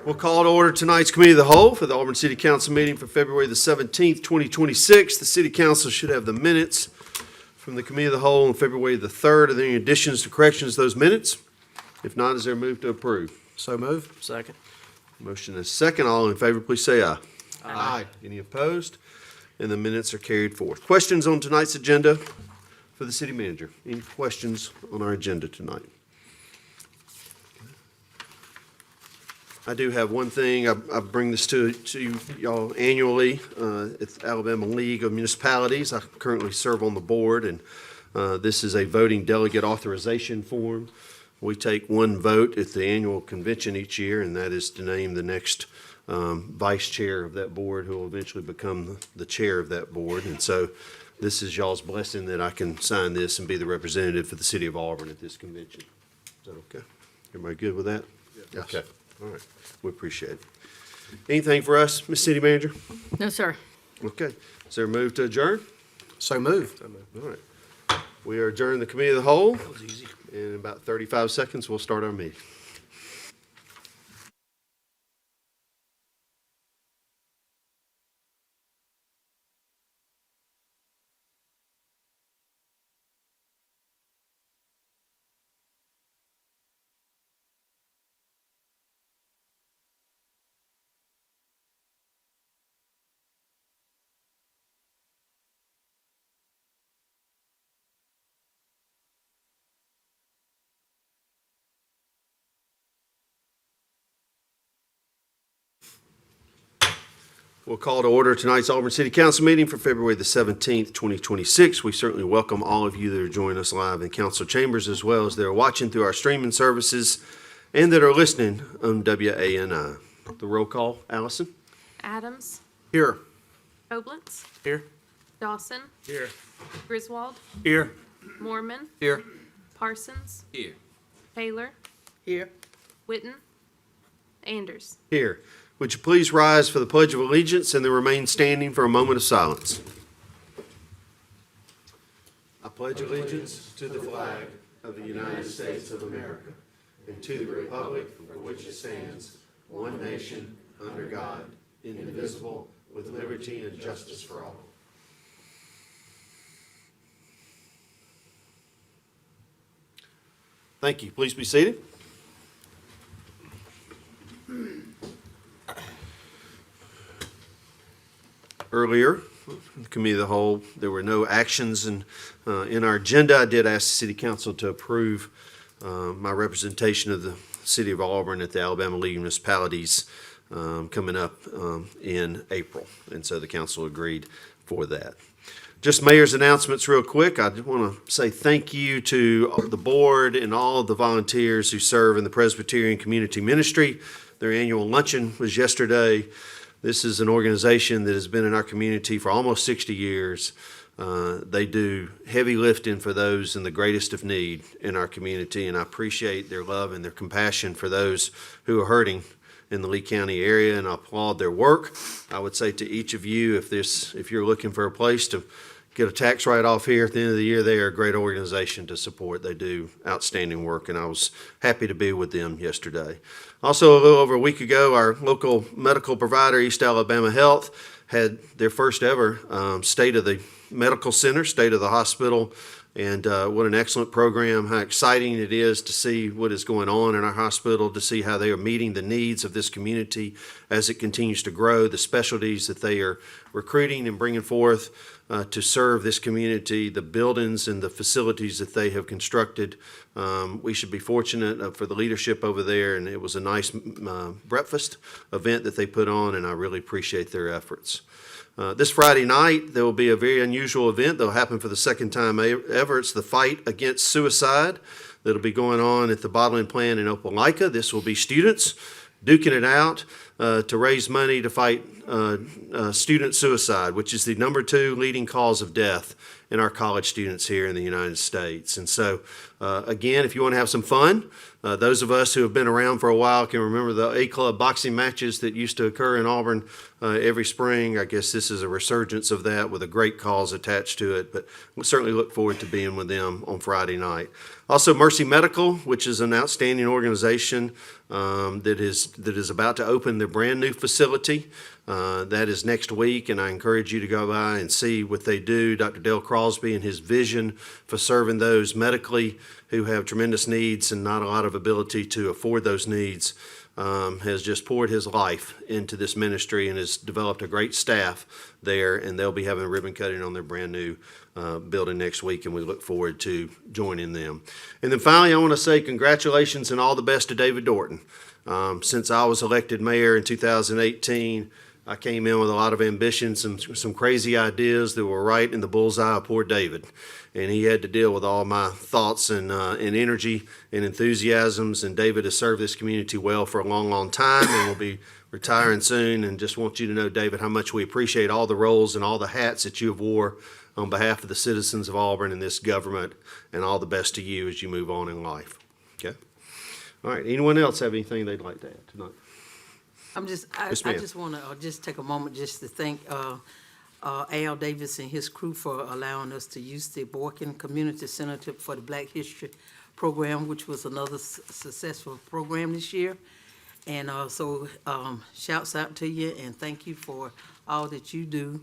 We'll call to order tonight's Committee of the Whole for the Auburn City Council meeting for February the 17th, 2026. The City Council should have the minutes from the Committee of the Whole on February the 3rd. Are there any additions or corrections to those minutes? If not, is there a move to approve? So move. Second. Motion is second. All in favor, please say aye. Aye. Any opposed? And the minutes are carried forth. Questions on tonight's agenda for the city manager? Any questions on our agenda tonight? I do have one thing. I bring this to y'all annually. It's the Alabama League of Municipalities. I currently serve on the board, and this is a voting delegate authorization form. We take one vote at the annual convention each year, and that is to name the next vice chair of that board, who will eventually become the chair of that board. And so this is y'all's blessing that I can sign this and be the representative for the city of Auburn at this convention. Is that okay? Everybody good with that? Yes. Okay. All right. We appreciate it. Anything for us, Ms. City Manager? No, sir. Okay. Is there a move to adjourn? So move. All right. We are adjourned the Committee of the Whole. That was easy. In about 35 seconds, we'll start our meeting. We'll call to order tonight's Auburn City Council meeting for February the 17th, 2026. We certainly welcome all of you that are joining us live in council chambers, as well as that are watching through our streaming services and that are listening on WANI. The roll call, Allison? Adams, Here. Oblitz, Here. Dawson, Here. Griswold, Here. Mormon, Here. Parsons, Here. Taylor, Here. Witten, Anders. Here. Would you please rise for the Pledge of Allegiance and then remain standing for a moment of silence? I pledge allegiance to the flag of the United States of America and to the republic for which it stands, one nation, under God, indivisible, with liberty and justice for all. Thank you. Please be seated. Earlier, the Committee of the Whole, there were no actions in our agenda. I did ask the City Council to approve my representation of the City of Auburn at the Alabama League of Municipalities coming up in April, and so the council agreed for that. Just mayor's announcements real quick. I want to say thank you to the board and all of the volunteers who serve in the Presbyterian Community Ministry. Their annual luncheon was yesterday. This is an organization that has been in our community for almost 60 years. They do heavy lifting for those in the greatest of need in our community, and I appreciate their love and their compassion for those who are hurting in the Lee County area, and I applaud their work. I would say to each of you, if you're looking for a place to get a tax write-off here at the end of the year, they are a great organization to support. They do outstanding work, and I was happy to be with them yesterday. Also, a little over a week ago, our local medical provider, East Alabama Health, had their first ever State of the Medical Center, State of the Hospital, and what an excellent program, how exciting it is to see what is going on in our hospital, to see how they are meeting the needs of this community as it continues to grow, the specialties that they are recruiting and bringing forth to serve this community, the buildings and the facilities that they have constructed. We should be fortunate for the leadership over there, and it was a nice breakfast event that they put on, and I really appreciate their efforts. This Friday night, there will be a very unusual event that will happen for the second time ever. It's the Fight Against Suicide that will be going on at the bottling plant in Opelika. This will be students duking it out. to raise money to fight student suicide, which is the number 2 leading cause of death in our college students here in the United States. And so, again, if you want to have some fun, those of us who have been around for a while can remember the A-Club boxing matches that used to occur in Auburn every spring. I guess this is a resurgence of that with a great cause attached to it, but we certainly look forward to being with them on Friday night. Also, Mercy Medical, which is an outstanding organization that is about to open their brand new facility. That is next week, and I encourage you to go by and see what they do. Dr. Dale Crosby and his vision for serving those medically who have tremendous needs and not a lot of ability to afford those needs has just poured his life into this ministry and has developed a great staff there, and they'll be having a ribbon cutting on their brand new building next week, and we look forward to joining them. And then finally, I want to say congratulations and all the best to David Dorton. Since I was elected mayor in 2018, I came in with a lot of ambitions and some crazy ideas that were right in the bullseye of poor David. And he had to deal with all my thoughts and energy and enthusiasms. And David has served this community well for a long, long time and will be retiring soon. And just want you to know, David, how much we appreciate all the roles and all the hats that you have wore on behalf of the citizens of Auburn and this government. And all the best to you as you move on in life. Okay? All right. Anyone else have anything they'd like to add tonight? I Yes, ma'am. just want to just take a moment just to thank Al Davis and his crew for allowing us to use the Boykin Community Center for the Black History Program, which was another successful program this year. And so shouts out to you and thank you for all that you do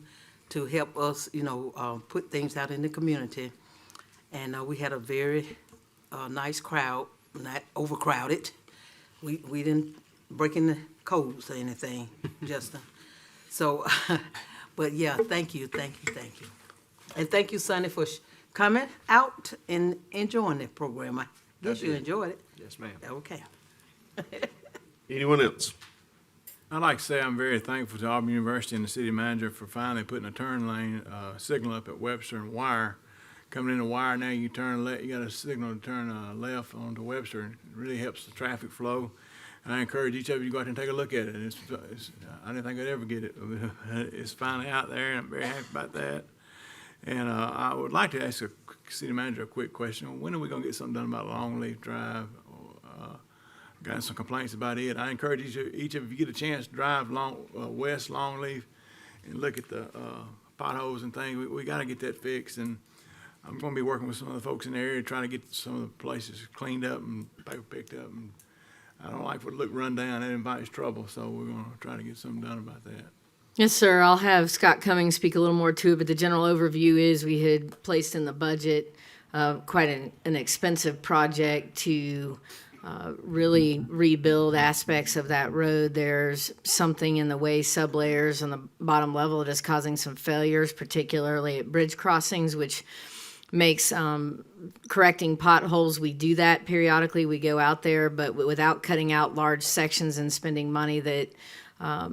to help us, put things out in the community. And we had a very nice crowd, not overcrowded. We didn't break in the codes or anything, Justin. So, but yeah, thank you. And thank you, Sonny, for coming out and enjoying the program. I guess you enjoyed it. Yes, ma'am. Okay. Anyone else? I'd like to say I'm very thankful to Auburn University and the city manager for finally putting a turn lane signal up at Webster and Wire. Coming in the Wire now, you turn left. You got a signal to turn left onto Webster. It really helps the traffic flow. And I encourage each of you to go out and take a look at it. I didn't think I'd ever get it. It's finally out there, and I'm very happy about that. And I would like to ask the city manager a quick question. When are we going to get something done about Longleaf Drive? Got some complaints about it. I encourage each of you, if you get a chance, to drive west Longleaf and look at the potholes and things. We got to get that fixed. And I'm going to be working with some of the folks in the area trying to get some of the places cleaned up and paper picked up. And I don't like for it to look run down. That invites trouble. So we're going to try to get something done about that. Yes, sir. I'll have Scott Cummings speak a little more to it, but the general overview is we had placed in the budget quite an expensive project to really rebuild aspects of that road. There's something in the way sublayers on the bottom level that is causing some failures, particularly at bridge crossings, which makes correcting potholes. We do that periodically. We go out there, but without cutting out large sections and spending money that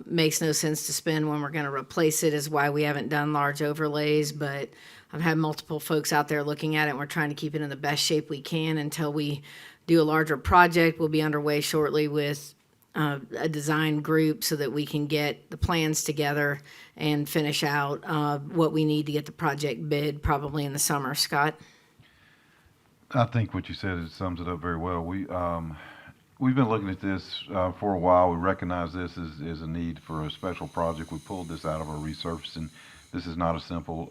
makes no sense to spend when we're going to replace it is why we haven't done large overlays. But I've had multiple folks out there looking at it, and we're trying to keep it in the best shape we can until we do a larger project. We'll be underway shortly with a design group so that we can get the plans together and finish out what we need to get the project bid probably in the summer. Scott? I think what you said sums it up very well. We've been looking at this for a while. We recognize this is a need for a special project. We pulled this out of our resurfacing. This is not a simple,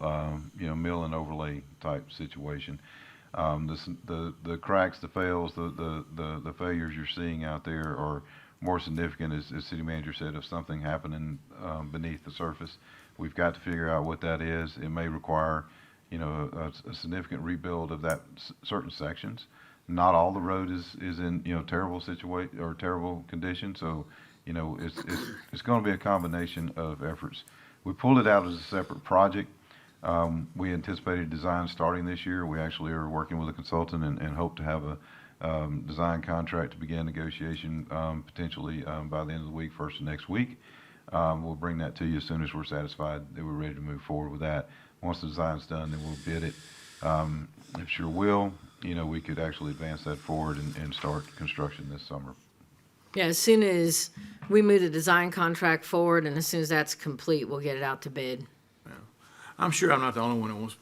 mill and overlay type situation. The cracks, the fails, the failures you're seeing out there are more significant, as city manager said, of something happening beneath the surface. We've got to figure out what that is. It may require, a significant rebuild of that certain sections. Not all the road is in terrible situation or terrible condition. So, it's going to be a combination of efforts. We pulled it out as a separate project. We anticipated design starting this year. We actually are working with a consultant and hope to have a design contract to begin negotiation potentially by the end of the week, first of next week. We'll bring that to you as soon as we're satisfied that we're ready to move forward with that. Once the design's done, then we'll bid it. If sure will, we could actually advance that forward and start construction this summer. Yeah, as soon as we move the design contract forward and as soon as that's complete, we'll get it out to bid. I'm sure I'm not the only one that wants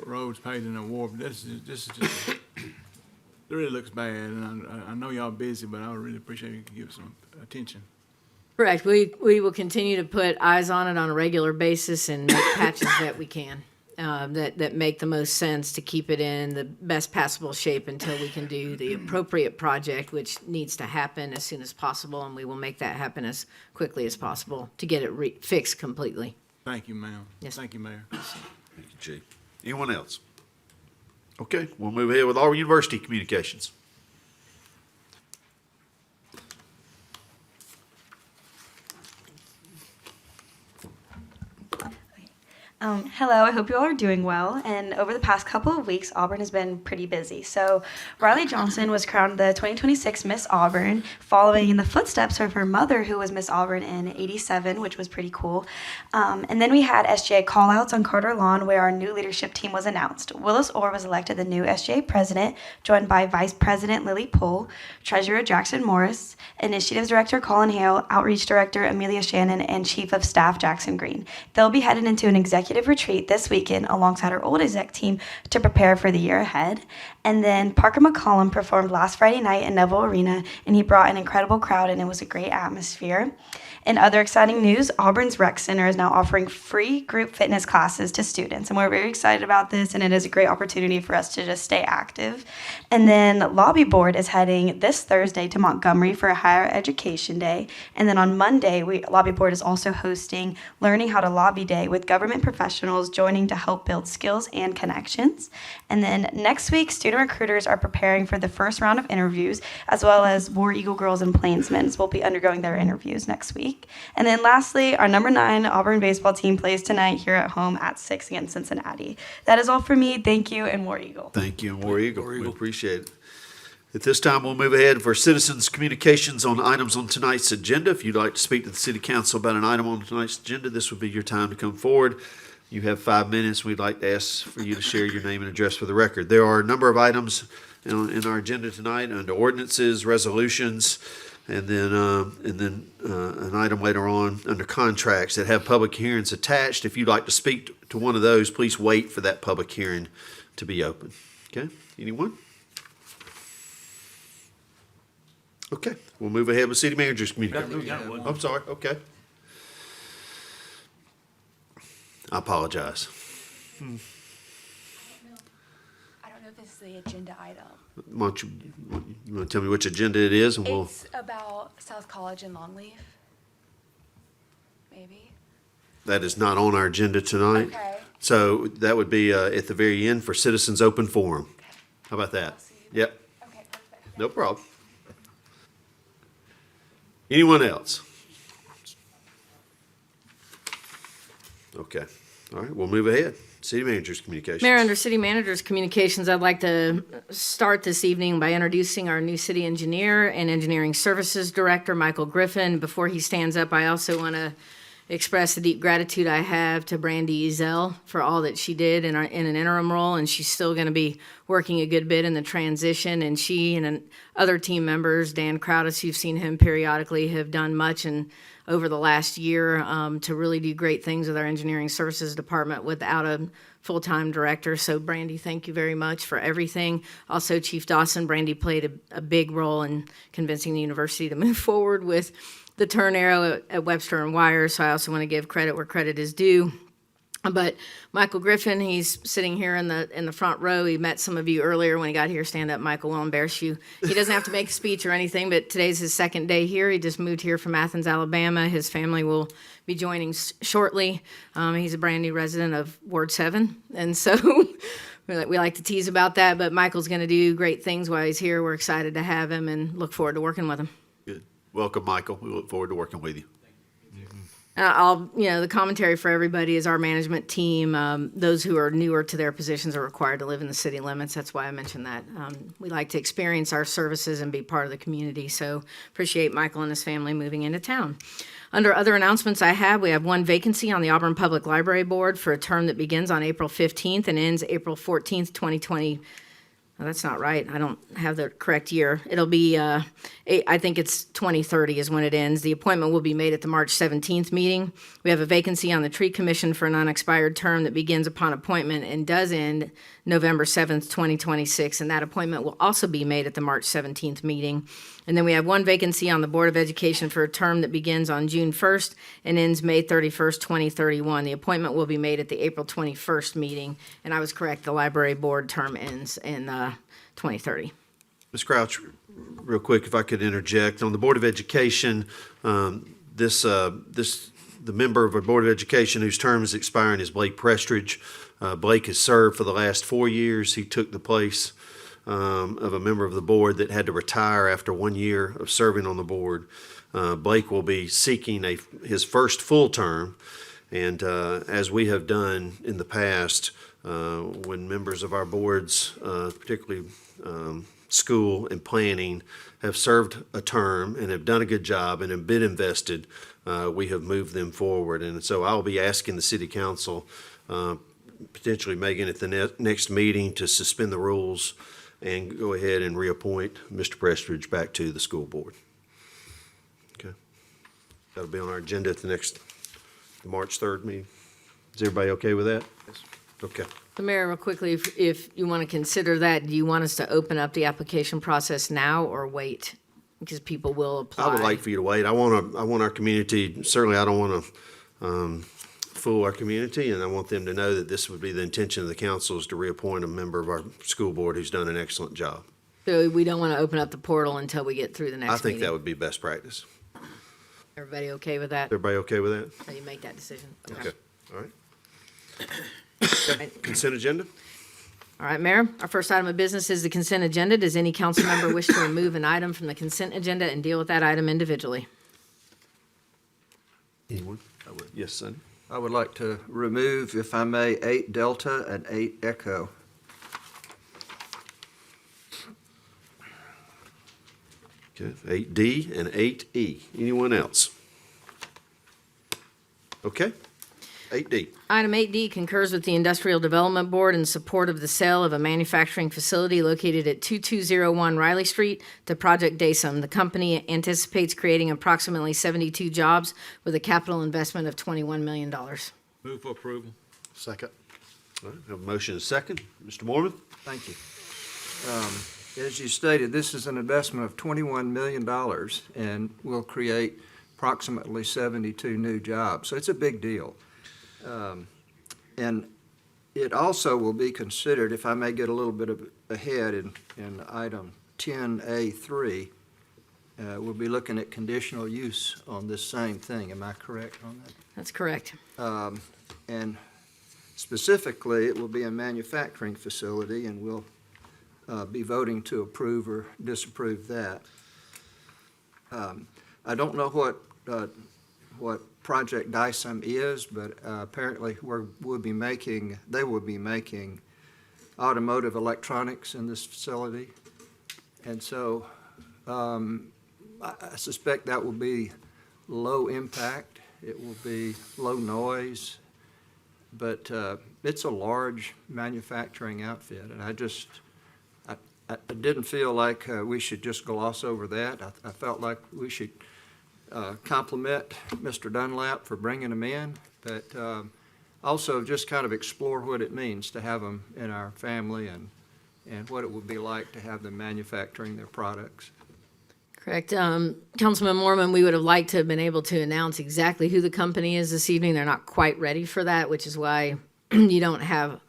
roads paved in a war, but this is just, it really looks bad, and I know y'all busy, but I would really appreciate if you could give it some attention. Correct. We will continue to put eyes on it on a regular basis and make patches that we can, that make the most sense to keep it in the best passable shape until we can do the appropriate project, which needs to happen as soon as possible, and we will make that happen as quickly as possible to get it fixed completely. Thank you, ma'am. Yes. Thank you, Mayor. Thank you, Chief. Anyone else? Okay, we'll move ahead with Auburn University Communications. Hello, I hope you all are doing well. And over the past couple of weeks, Auburn has been pretty busy. So, Riley Johnson was crowned the 2026 Miss Auburn, following in the footsteps of her mother, who was Miss Auburn in '87, which was pretty cool. And then we had SGA callouts on Carter Lawn, where our new leadership team was announced. Willis Orr was elected the new SGA president, joined by Vice President Lily Poole, Treasurer Jackson Morris, Initiatives Director Colin Hale, Outreach Director Amelia Shannon, and Chief of Staff Jackson Green. They'll be headed into an executive retreat this weekend alongside our old exec team to prepare for the year ahead. And then Parker McCollum performed last Friday night in Neville Arena, and he brought an incredible crowd, and it was a great atmosphere. In other exciting news, Auburn's Rec Center is now offering free group fitness classes to students, and we're very excited about this, and it is a great opportunity for us to just stay active. And then Lobby Board is heading this Thursday to Montgomery for a higher education day, and then on Monday, Lobby Board is also hosting Learning How to Lobby Day with government professionals joining to help build skills and connections. And then next week, student recruiters are preparing for the first round of interviews, as well as War Eagle Girls and Plainsmen will be undergoing their interviews next week. And then lastly, our number 9 Auburn baseball team plays tonight here at home at 6 against Cincinnati. That is all for me. Thank you, and War Eagle. Thank you, and War Eagle. We appreciate it. At this time, we'll move ahead for citizens' communications on items on tonight's agenda. If you'd like to speak to the city council about an item on tonight's agenda, this would be your time to come forward. You have 5 minutes. We'd like to ask for you to share your name and address for the record. There are a number of items in our agenda tonight under ordinances, resolutions, and then an item later on under contracts that have public hearings attached. If you'd like to speak to one of those, please wait for that public hearing to be open. Okay? Anyone? Okay, we'll move ahead with city manager's communication. I'm sorry, okay. I apologize. I don't know if this is the agenda item. Why don't you want to tell me which agenda it is, and we'll. It's about South College and Longleaf. Maybe. That is not on our agenda tonight. Okay. So that would be at the very end for citizens' open forum. How about that? I'll see you. Yep, Okay, perfect. no problem. Anyone else? Okay, all right, we'll move ahead. City manager's communications. Mayor, under City Manager's Communications, I'd like to start this evening by introducing our new city engineer and engineering services director, Michael Griffin. Before he stands up, I also want to express the deep gratitude I have to Brandy Ezell for all that she did in an interim role, and she's still going to be working a good bit in the transition. And she and other team members, Dan Crowdis, you've seen him periodically, have done much over the last year to really do great things with our engineering services department without a full-time director. So Brandy, thank you very much for everything. Also, Chief Dawson, Brandy played a big role in convincing the university to move forward with the turn arrow at Webster and Wire. So I also want to give credit where credit is due. But Michael Griffin, he's sitting here in the front row. He met some of you earlier when he got here. Stand up, Michael. We'll embarrass you. He doesn't have to make a speech or anything, but today's his second day here. He just moved here from Athens, Alabama. His family will be joining shortly. He's a brand new resident of Ward 7, and so we like to tease about that. But Michael's going to do great things while he's here. We're excited to have him and look forward to working with him. Good. Welcome, Michael. We look forward to working with you. The commentary for everybody is our management team. Those who are newer to their positions are required to live in the city limits. That's why I mentioned that. We like to experience our services and be part of the community. So appreciate Michael and his family moving into town. Under other announcements we have one vacancy on the Auburn Public Library Board for a term that begins on April 15th and ends April 14th, 2020. No, that's not right. I don't have the correct year. It'll be, I think it's 2030 is when it ends. The appointment will be made at the March 17th meeting. We have a vacancy on the Tree Commission for an unexpired term that begins upon appointment and does end November 7th, 2026, and that appointment will also be made at the March 17th meeting. And then we have one vacancy on the Board of Education for a term that begins on June 1st and ends May 31st, 2031. The appointment will be made at the April 21st meeting, and I was correct, the Library Board term ends in 2030. Ms. Crouch, real quick, if I could interject, on the Board of Education, the member of our Board of Education whose term is expiring is Blake Prestridge. Blake has served for the last 4 years. He took the place of a member of the board that had to retire after 1 year of serving on the board. Blake will be seeking his first full term, and as we have done in the past, when members of our boards, particularly school and planning, have served a term and have done a good job and have been invested, we have moved them forward. And so I'll be asking the city council, potentially Megan at the next meeting, to suspend the rules and go ahead and reappoint Mr. Prestridge back to the school board. Okay. That'll be on our agenda at the March 3rd meeting. Is everybody okay with that? Yes. Okay. The Mayor, real quickly, if you want to consider that, do you want us to open up the application process now or wait? Because people will apply. I would like for you to wait. I want our community, certainly I don't want to fool our community, and I want them to know that this would be the intention of the council, is to reappoint a member of our school board who's done an excellent job. So we don't want to open up the portal until we get through the next I meeting? think that would be best practice. Everybody okay with that? Everybody okay with that? So you make that decision? Okay. All right. Consent agenda? All right, Mayor, our first item of business is the consent agenda. Does any council member wish to remove an item from the consent agenda and deal with that item individually? Anyone? Yes, Sonny? I would like to remove, if I may, 8 Delta and 8 Echo. Okay, 8D and 8E. Anyone else? Okay, 8D. Item 8D concurs with the Industrial Development Board in support of the sale of a manufacturing facility located at 2201 Riley Street to Project Daysum. The company anticipates creating approximately 72 jobs with a capital investment of $21 million. Move for approval. Second. All right, have a motion and a second. Mr. Mormon? Thank you. As you stated, this is an investment of $21 million and will create approximately 72 new jobs. So it's a big deal. And it also will be considered, if I may get a little bit ahead in item 10A3, we'll be looking at conditional use on this same thing. Am I correct on that? That's correct. And specifically, it will be a manufacturing facility, and we'll be voting to approve or disapprove that. I don't know what Project Daysum is, but apparently they will be making automotive electronics in this facility. And so I suspect that will be low impact. It will be low noise, but it's a large manufacturing outfit, and I didn't feel like we should just gloss over that. I felt like we should compliment Mr. Dunlap for bringing them in, but also just kind of explore what it means to have them in our family and what it would be like to have them manufacturing their products. Correct. Councilman Mormon, we would have liked to have been able to announce exactly who the company is this evening. They're not quite ready for that, which is why you don't have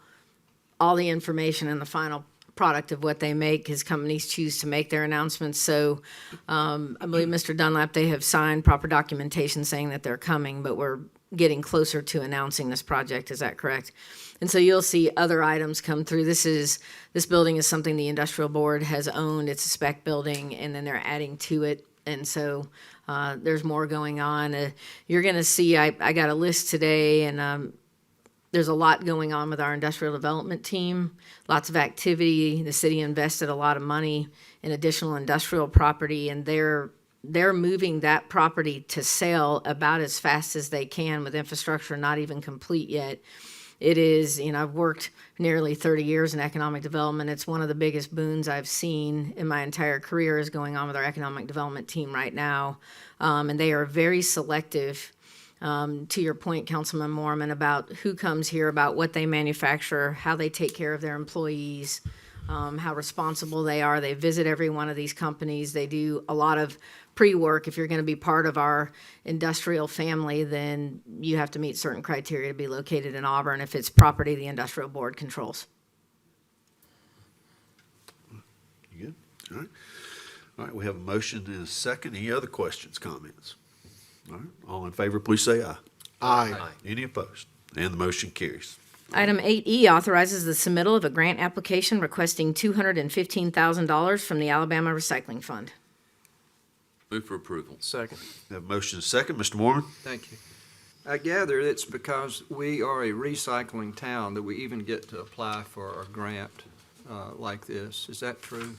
all the information in the final product of what they make, because companies choose to make their announcements. So I believe Mr. Dunlap, they have signed proper documentation saying that they're coming, but we're getting closer to announcing this project. Is that correct? And so you'll see other items come through. This building is something the Industrial Board has owned. It's a spec building, and then they're adding to it. And so there's more going on. You're going to see, I got a list today, and there's a lot going on with our industrial development team, lots of activity. The city invested a lot of money in additional industrial property, and they're moving that property to sale about as fast as they can, with infrastructure not even complete yet. it is, I've worked nearly 30 years in economic development. It's one of the biggest boons I've seen in my entire career is going on with our economic development team right now. And they are very selective, to your point, Councilman Mormon, about who comes here, about what they manufacture, how they take care of their employees, how responsible they are. They visit every one of these companies. They do a lot of pre-work. If you're going to be part of our industrial family, then you have to meet certain criteria to be located in Auburn if it's property the industrial board controls. You good? All right. All right, we have a motion and a second. Any other questions, comments? All right, all in favor, please say aye. Aye. Any opposed? And the motion carries. Item 8E authorizes the submittal of a grant application requesting $215,000 from the Alabama Recycling Fund. Move for approval. Second. We have a motion and a second. Mr. Mormon? Thank you. I gather it's because we are a recycling town that we even get to apply for a grant like this. Is that true?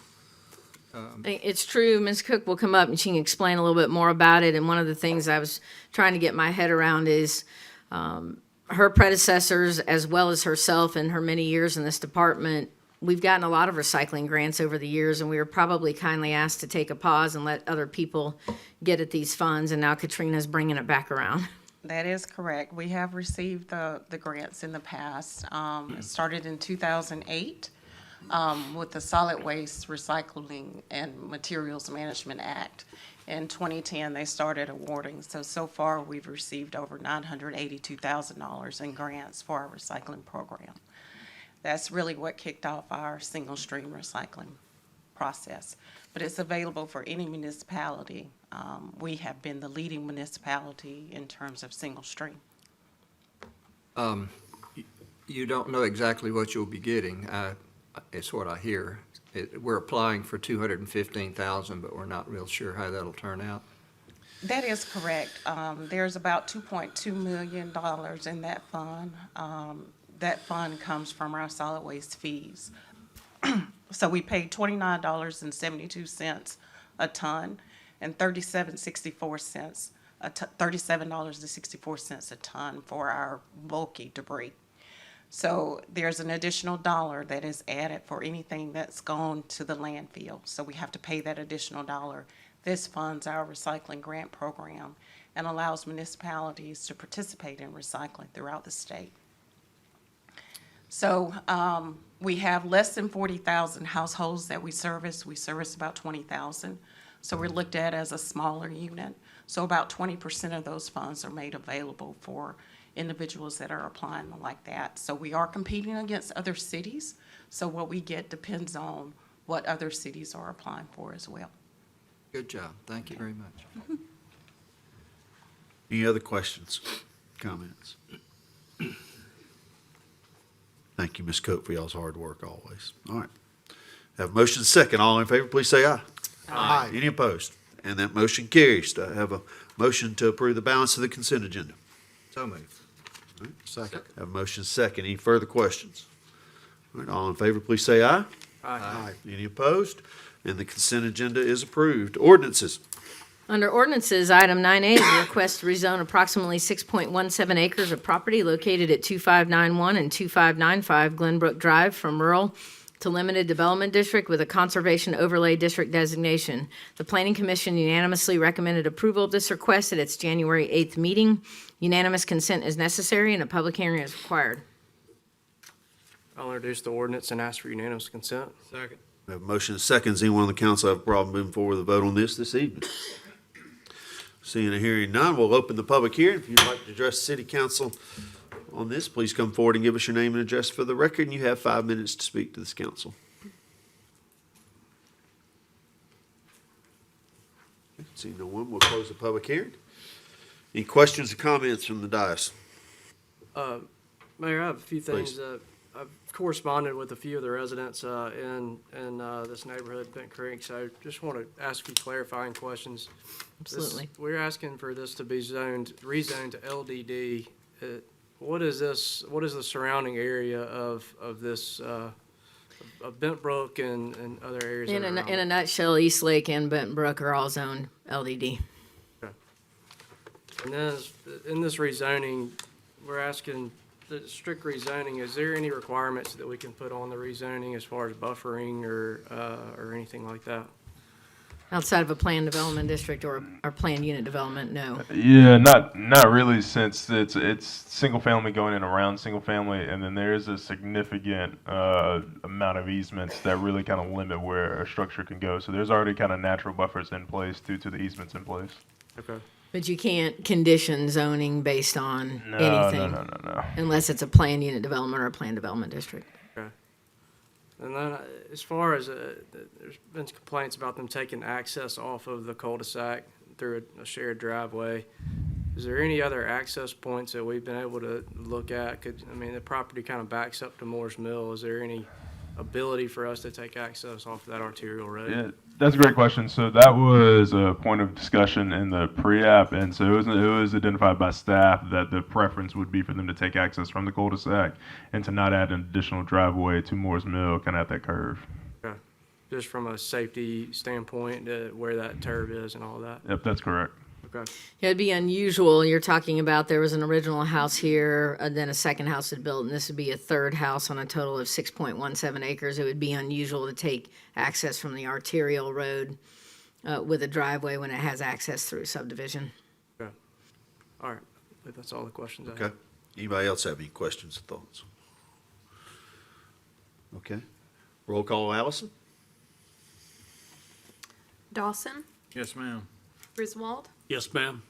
It's true. Ms. Cook will come up and she can explain a little bit more about it. And one of the things I was trying to get my head around is her predecessors, as well as herself in her many years in this department, we've gotten a lot of recycling grants over the years, and we were probably kindly asked to take a pause and let other people get at these funds, and now Katrina's bringing it back around. That is correct. We have received the grants in the past. It started in 2008 with the Solid Waste Recycling and Materials Management Act. In 2010, they started awarding. So far, we've received over $982,000 in grants for our recycling program. That's really what kicked off our single stream recycling process. But it's available for any municipality. We have been the leading municipality in terms of single stream. You don't know exactly what you'll be getting. It's what I hear. We're applying for $215,000, but we're not real sure how that'll turn out. That is correct. There's about $2.2 million in that fund. That fund comes from our solid waste fees. So we paid $29.72 a ton and $37.64 a ton for our bulky debris. So there's an additional dollar that is added for anything that's gone to the landfill. So we have to pay that additional dollar. This funds our recycling grant program and allows municipalities to participate in recycling throughout the state. So we have less than 40,000 households that we service. We service about 20,000. So we're looked at as a smaller unit. So about 20% of those funds are made available for individuals that are applying like that. So we are competing against other cities. So what we get depends on what other cities are applying for as well. Good job. Thank you very much. Any other questions, comments? Thank you, Ms. Cook, for y'all's hard work always. All right. Have a motion second. All in favor, please say aye. Aye. Any opposed? And that motion carries. Do I have a motion to approve the balance of the consent agenda? So moved. All right. Second. Have a motion second. Any further questions? All right. All in favor, please say aye. Aye. Any opposed? And the consent agenda is approved. Ordinances. Under ordinances, item 9A is a request to rezone approximately 6.17 acres of property located at 2591 and 2595 Glenbrook Drive from rural to limited development district with a conservation overlay district designation. The Planning Commission unanimously recommended approval of this request at its January 8th meeting. Unanimous consent is necessary and a public hearing is required. I'll introduce the ordinance and ask for unanimous consent. Second. We have a motion and second. Does anyone on the council have a problem moving forward with a vote on this evening? Seeing and hearing none, we'll open the public hearing. If you'd like to address the city council on this, please come forward and give us your name and address for the record, and you have 5 minutes to speak to this council. Seeing no one, we'll close the public hearing. Any questions or comments from the dais? Mayor, I have a few things. Please. I've corresponded with a few of the residents in this neighborhood, Bent Creek, so just want to ask a few clarifying questions. Absolutely. We're asking for this to be rezoned to LDD. What is this? What is the surrounding area of this of Bent Brook and other areas? In a nutshell, East Lake and Benton Brook are all zoned LDD. Okay. And then in this rezoning, we're asking the strict rezoning, is there any requirements that we can put on the rezoning as far as buffering or anything like that? Outside of a planned development district or planned unit development, no. Yeah, not really, since it's single family going in around single family, and then there is a significant amount of easements that really kind of limit where a structure can go. So there's already kind of natural buffers in place due to the easements in place. Okay. But you can't condition zoning based on No, anything. no. Unless it's a planned unit development or a planned development district. Okay. And then as far as, there's been complaints about them taking access off of the cul-de-sac through a shared driveway. Is there any other access points that we've been able to look at? The property kind of backs up to Moore's Mill. Is there any ability for us to take access off of that arterial road? Yeah, that's a great question. So that was a point of discussion in the pre-app, and so it was identified by staff that the preference would be for them to take access from the cul-de-sac and to not add an additional driveway to Moore's Mill, kind of at that curve. Okay. Just from a safety standpoint, where that turf is and all that? Yep, that's correct. Okay. Yeah, it'd be unusual. You're talking about there was an original house here, and then a second house had built, and this would be a third house on a total of 6.17 acres. It would be unusual to take access from the arterial road with a driveway when it has access through subdivision. Okay. All right. I think that's all the questions I have. Okay. Anybody else have any questions or thoughts? Okay. Roll call, Allison? Dawson, Yes, ma'am. Griswold, Yes, ma'am.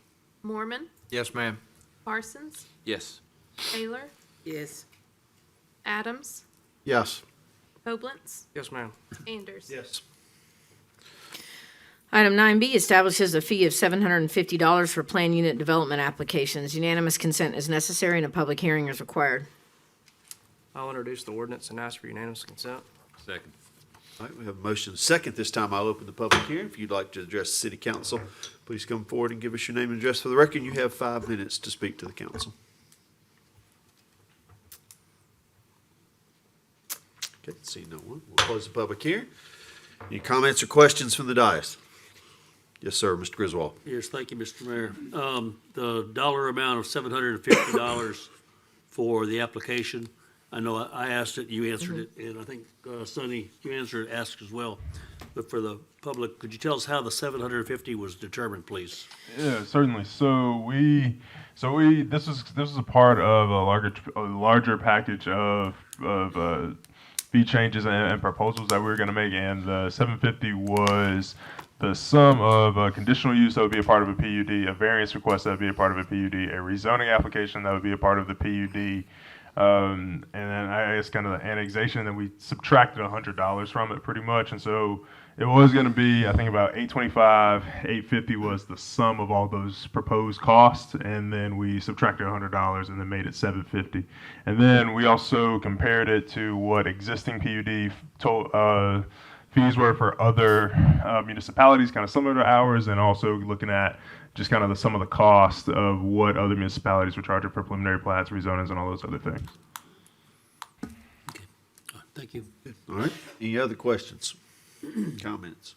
Mormon, Yes, ma'am. Parsons, Yes. Taylor, Yes. Adams, Yes. Koblenz, Yes, ma'am. Anders. Yes. Item 9B establishes a fee of $750 for planned unit development applications. Unanimous consent is necessary and a public hearing is required. I'll introduce the ordinance and ask for unanimous consent. Second. All right, we have a motion and a second. This time I'll open the public hearing. If you'd like to address the city council, please come forward and give us your name and address for the record. You have 5 minutes to speak to the council. Okay, see no one. We'll close the public hearing. Any comments or questions from the dais? Yes, sir, Mr. Griswold. Yes, thank you, Mr. Mayor. The dollar amount of $750 for the application, I know I asked it, you answered it, and I think, Sonny, you answered, asked as well. But for the public, could you tell us how the 750 was determined, please? Yeah, certainly. This is a part of a larger package of fee changes and proposals that we were going to make, and the 750 was the sum of conditional use that would be a part of a PUD, a variance request that would be a part of a PUD, a rezoning application that would be a part of the PUD, and then I guess kind of the annexation, and then we subtracted $100 from it pretty much, and so it was going to be, I think, about $825, $850 was the sum of all those proposed costs, and then we subtracted $100 and then made it $750. And then we also compared it to what existing PUD fees were for other municipalities, kind of similar to ours, and also looking at just kind of the sum of the cost of what other municipalities were charging for preliminary plats, rezonings, and all those other things. Thank you. All right. Any other questions, comments?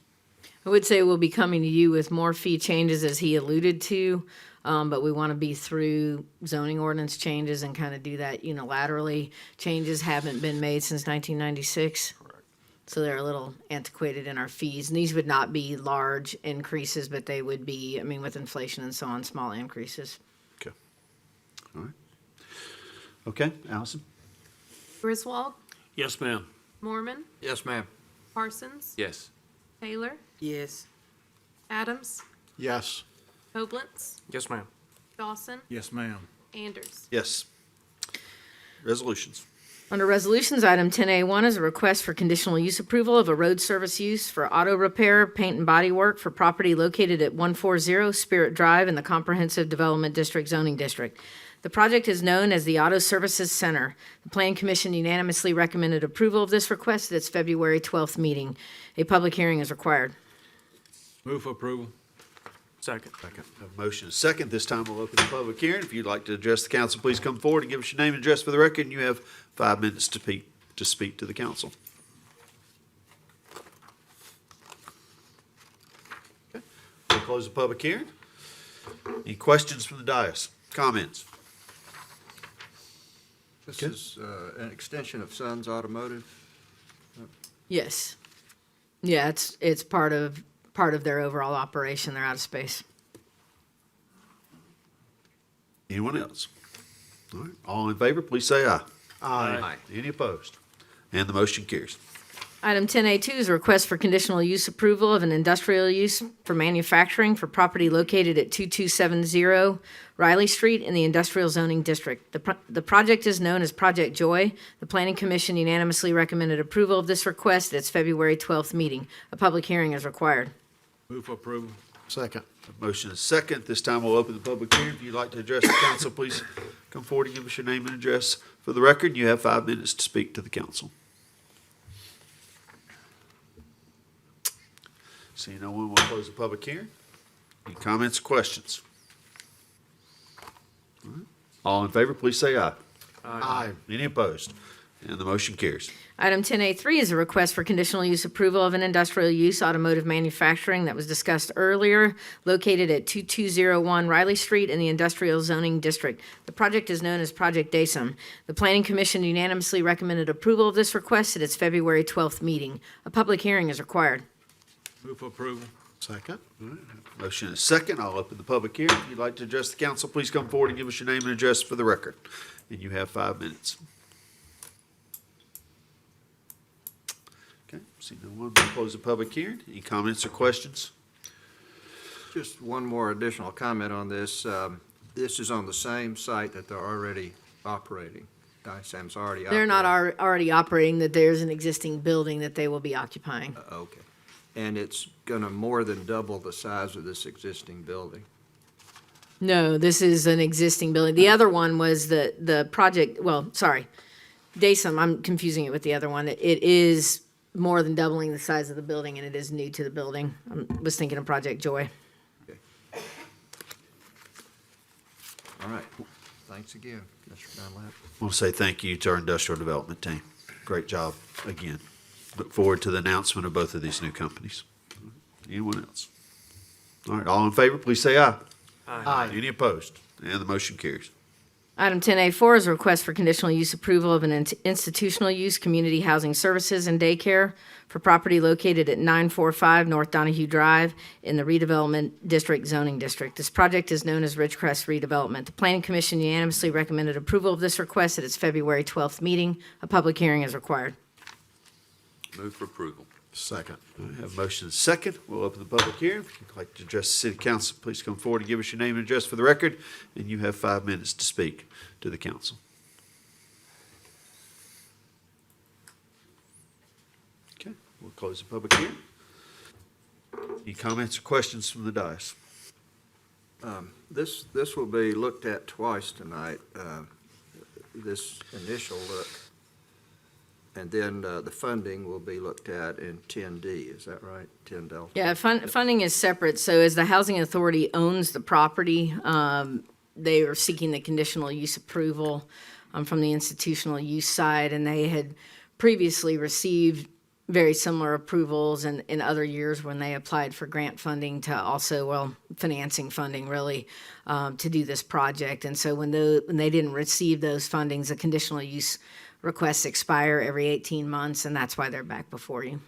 I would say we'll be coming to you with more fee changes as he alluded to, but we want to be through zoning ordinance changes and kind of do that unilaterally. Changes haven't been made since 1996. So they're a little antiquated in our fees. And these would not be large increases, but they would be, with inflation and so on, small increases. Okay. All right. Okay, Allison? Griswold, Yes, ma'am. Mormon, Yes, ma'am. Parsons, Yes. Taylor, Yes. Adams, Yes. Koblenz, Yes, ma'am. Dawson, Yes, ma'am. Anders. Yes. Resolutions. Under Resolutions, item 10A1 is a request for conditional use approval of a road service use for auto repair, paint and body work for property located at 140 Spirit Drive in the Comprehensive Development District zoning district. The project is known as the Auto Services Center. The Plan Commission unanimously recommended approval of this request at its February 12th meeting. A public hearing is required. Move for approval. Second. Second. Have a motion and a second. This time we'll open the public hearing. If you'd like to address the council, please come forward and give us your name and address for the record. And you have 5 minutes to speak to the council. Okay. We'll close the public hearing. Any questions from the dais? Comments? This is an extension of Sons Automotive. Yes. Yeah, it's part of their overall operation. They're out of space. Anyone else? All right, all in favor, please say aye. Aye. Any opposed? And the motion carries. Item 10A2 is a request for conditional use approval of an industrial use for manufacturing for property located at 2270 Riley Street in the Industrial Zoning District. The project is known as Project Joy. The Planning Commission unanimously recommended approval of this request at its February 12th meeting. A public hearing is required. Move for approval. Second. A motion is second. This time we'll open the public hearing. If you'd like to address the council, please come forward and give us your name and address. For the record, you have 5 minutes to speak to the council. Seeing no one, we'll close the public hearing. Any comments or questions? All right. All in favor, please say aye. Aye. Any opposed? And the motion carries. Item 10A3 is a request for conditional use approval of an industrial use automotive manufacturing that was discussed earlier, located at 2201 Riley Street in the Industrial Zoning District. The project is known as Project Daysum. The Planning Commission unanimously recommended approval of this request at its February 12th meeting. A public hearing is required. Move for approval. Second. All right. Motion is second. I'll open the public hearing. If you'd like to address the council, please come forward and give us your name and address for the record. And you have 5 minutes. Okay, see no one, we'll close the public hearing. Any comments or questions? Just one more additional comment on this. This is on the same site that they're already operating. Sam's already operating. They're not already operating, that there's an existing building that they will be occupying. Okay. And it's going to more than double the size of this existing building. No, this is an existing building. The other one was the project, Daysum, I'm confusing it with the other one. It is more than doubling the size of the building, and it is new to the building. I was thinking of Project Joy. Okay. All right. Thanks again, Mr. Dunlap. I want to say thank you to our industrial development team. Great job again. Look forward to the announcement of both of these new companies. Anyone else? All right, all in favor, please say aye. Aye. Any opposed? And the motion carries. Item 10A4 is a request for conditional use approval of an institutional use community housing services and daycare for property located at 945 North Donahue Drive in the Redevelopment District Zoning District. This project is known as Ridgecrest Redevelopment. The Planning Commission unanimously recommended approval of this request at its February 12th meeting. A public hearing is required. Move for approval. Second. I have a motion and a second. We'll open the public hearing. If you'd like to address the city council, please come forward and give us your name and address for the record, and you have 5 minutes to speak to the council. Okay, we'll close the public hearing. Any comments or questions from the dais? This will be looked at twice tonight, this initial look. And then the funding will be looked at in 10D, is that right? 10 Delta? Yeah, funding is separate. So as the Housing Authority owns the property, they are seeking the conditional use approval from the institutional use side, and they had previously received very similar approvals in other years when they applied for grant funding to also, financing funding really, to do this project. And so when they didn't receive those fundings, the conditional use requests expire every 18 months, and that's why they're back before you.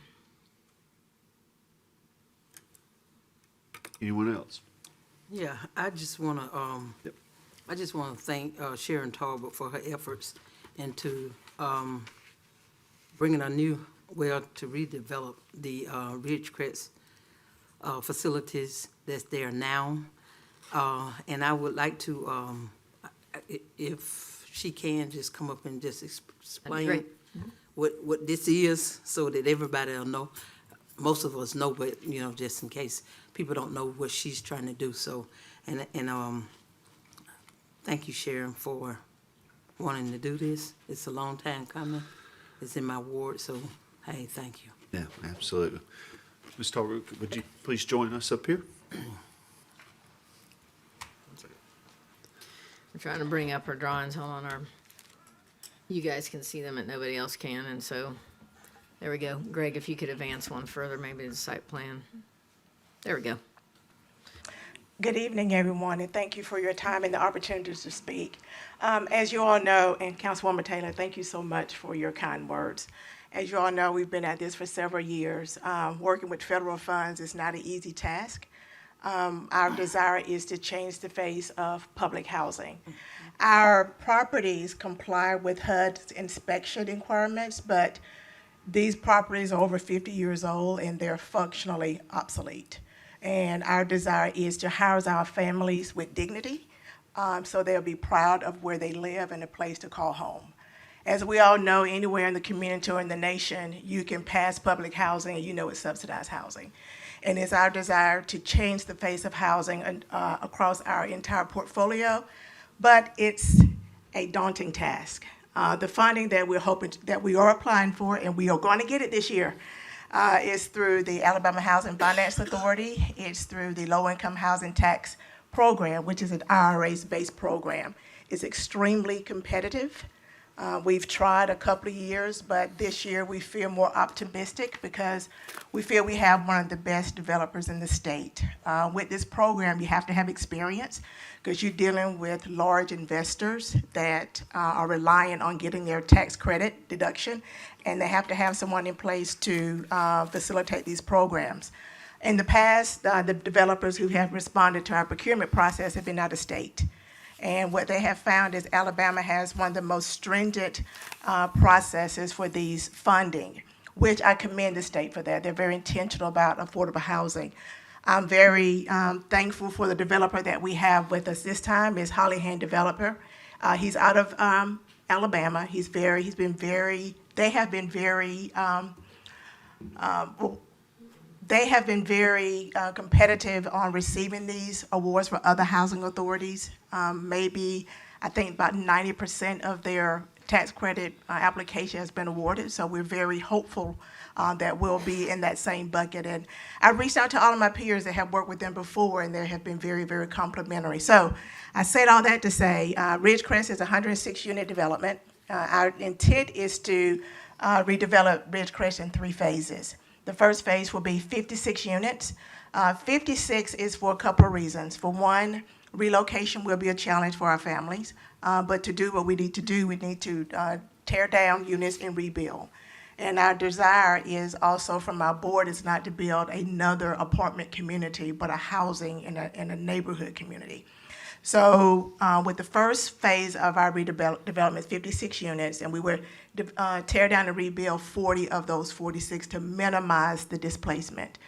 Anyone else? Yeah, I just want to thank Sharon Talbot for her efforts into bringing a new well to redevelop the Ridgecrest facilities that's there now. And I would like to, if she can, just come up and just explain great. what this is so that everybody will know. Most of us know, but, just in case people don't know what she's trying to do. So, and thank you, Sharon, for wanting to do this. It's a long time coming. It's in my ward, so, hey, thank you. Yeah, absolutely. Ms. Talbot, would you please join us up here? I'm trying to bring up her drawings. Hold on, you guys can see them and nobody else can, and so there we go. Greg, if you could advance one further, maybe the site plan. There we go. Good evening, everyone, and thank you for your time and the opportunities to speak. As you all know, and Councilwoman Taylor, thank you so much for your kind words. As you all know, we've been at this for several years. Working with federal funds is not an easy task. Our desire is to change the face of public housing. Our properties comply with HUD's inspection requirements, but these properties are over 50 years old and they're functionally obsolete. And our desire is to house our families with dignity, so they'll be proud of where they live and a place to call home. As we all know, anywhere in the community or in the nation, you can pass public housing and you know it's subsidized housing. And it's our desire to change the face of housing across our entire portfolio, but it's a daunting task. The funding that we are applying for, and we are going to get it this year, is through the Alabama Housing Finance Authority. It's through the Low Income Housing Tax Program, which is an IRA-based program. It's extremely competitive. We've tried a couple of years, but this year we feel more optimistic because we feel we have one of the best developers in the state. With this program, you have to have experience because you're dealing with large investors that are relying on getting their tax credit deduction, and they have to have someone in place to facilitate these programs. In the past, the developers who have responded to our procurement process have been out of state. And what they have found is Alabama has one of the most stringent processes for these funding, which I commend the state for that. They're very intentional about affordable housing. I'm very thankful for the developer that we have with us this time, is Hollyhan Developer. He's out of Alabama. They have been very competitive on receiving these awards for other housing authorities. Maybe, I think about 90% of their tax credit application has been awarded, so we're very hopeful that we'll be in that same bucket. And I reached out to all of my peers that have worked with them before, and they have been very, very complimentary. So I said all that to say Ridgecrest is a 106-unit development. Our intent is to redevelop Ridgecrest in 3 phases. The first phase will be 56 units. 56 is for a couple of reasons. For one, relocation will be a challenge for our families, but to do what we need to do, we need to tear down units and rebuild. And our desire is also from our board is not to build another apartment community, but a housing in a neighborhood community. So with the first phase of our redevelopment, 56 units, and we will tear down and rebuild 40 of those 46 to minimize the displacement.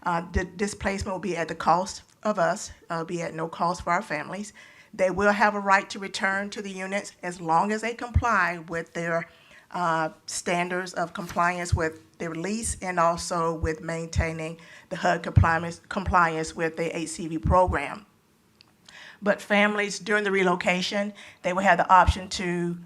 The displacement will be at the cost of us, be at no cost for our families. They will have a right to return to the units as long as they comply with their standards of compliance with their lease and also with maintaining the HUD compliance with the HCV program. But families during the relocation, they will have the option to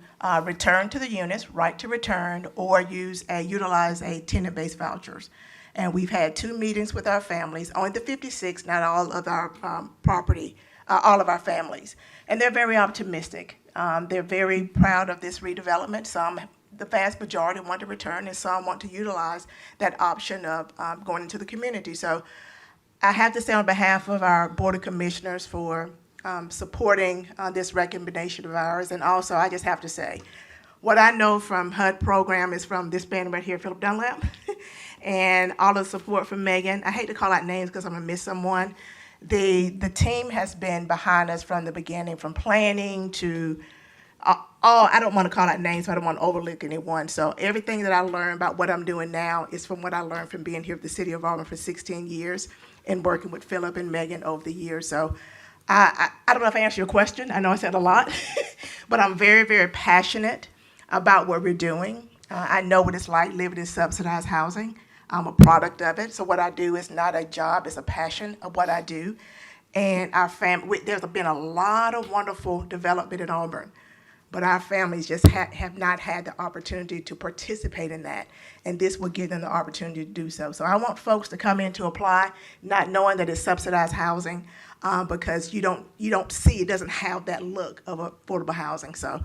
return to the units, right to return, or utilize a tenant-based vouchers. And we've had 2 meetings with our families, only the 56, not all of our all of our families. And they're very optimistic. They're very proud of this redevelopment. The vast majority want to return, and some want to utilize that option of going into the community. So I have to say on behalf of our Board of Commissioners for supporting this recommendation of ours. And also, I just have to say, what I know from HUD program is from this man right here, Philip Dunlap, and all the support from Megan. I hate to call out names because I'm going to miss someone. The team has been behind us from the beginning, from planning to I don't want to call out names, so I don't want to overlook anyone. So everything that I learned about what I'm doing now is from what I learned from being here at the City of Auburn for 16 years and working with Philip and Megan over the years. So I don't know if I answered your question. I know I said a lot, but I'm very, very passionate about what we're doing. I know what it's like living in subsidized housing. I'm a product of it. So what I do is not a job, it's a passion of what I do. And our family, there's been a lot of wonderful development in Auburn, but our families just have not had the opportunity to participate in that. And this will give them the opportunity to do so. So I want folks to come in to apply, not knowing that it's subsidized housing, because you don't see, it doesn't have that look of affordable housing. So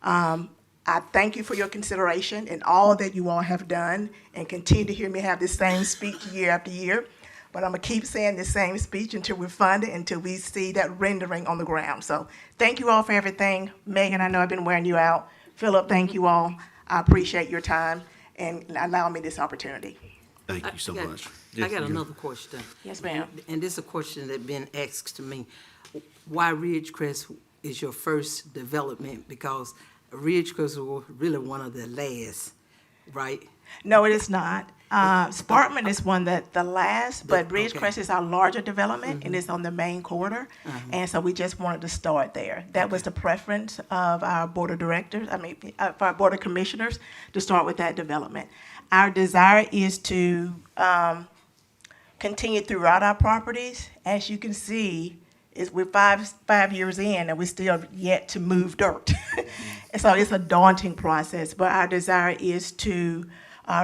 I thank you for your consideration and all that you all have done, and continue to hear me have this same speech year after year. But I'm gonna keep saying the same speech until we're funded, until we see that rendering on the ground. So thank you all for everything. Megan, I know I've been wearing you out. Philip, thank you all. I appreciate your time and allowing me this opportunity. Thank you so much. I got another question. Yes, ma'am. And this is a question that been asked to me. Why Ridgecrest is your first development? Because Ridgecrest was really one of the last, right? No, it is not. Sparkman is one that the last, but Ridgecrest is our larger development, and it's on the main corridor. And so we just wanted to start there. That was the preference of our board of directors, of our board of commissioners, to start with that development. Our desire is to continue throughout our properties. As you can see, we're five years in, and we're still yet to move dirt. And so it's a daunting process, but our desire is to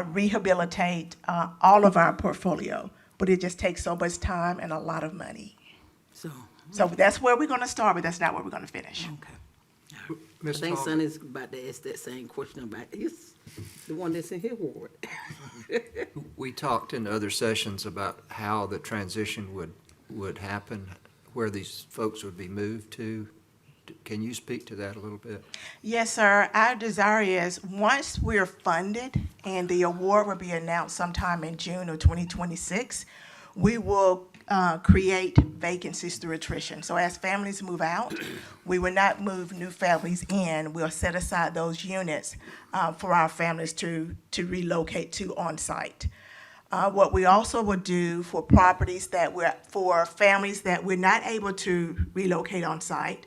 rehabilitate all of our portfolio, but it just takes so much time and a lot of money. So that's where we're gonna start, but that's not where we're gonna finish. Okay. I Ms. think Tallman. Sonny's about to ask that same question about the one that's in his ward. We talked in other sessions about how the transition would happen, where these folks would be moved to. Can you speak to that a little bit? Yes, sir. Our desire is, once we're funded and the award will be announced sometime in June of 2026, we will create vacancies through attrition. So as families move out, we will not move new families in. We'll set aside those units for our families to relocate to on-site. What we also will do for properties for families that we're not able to relocate on-site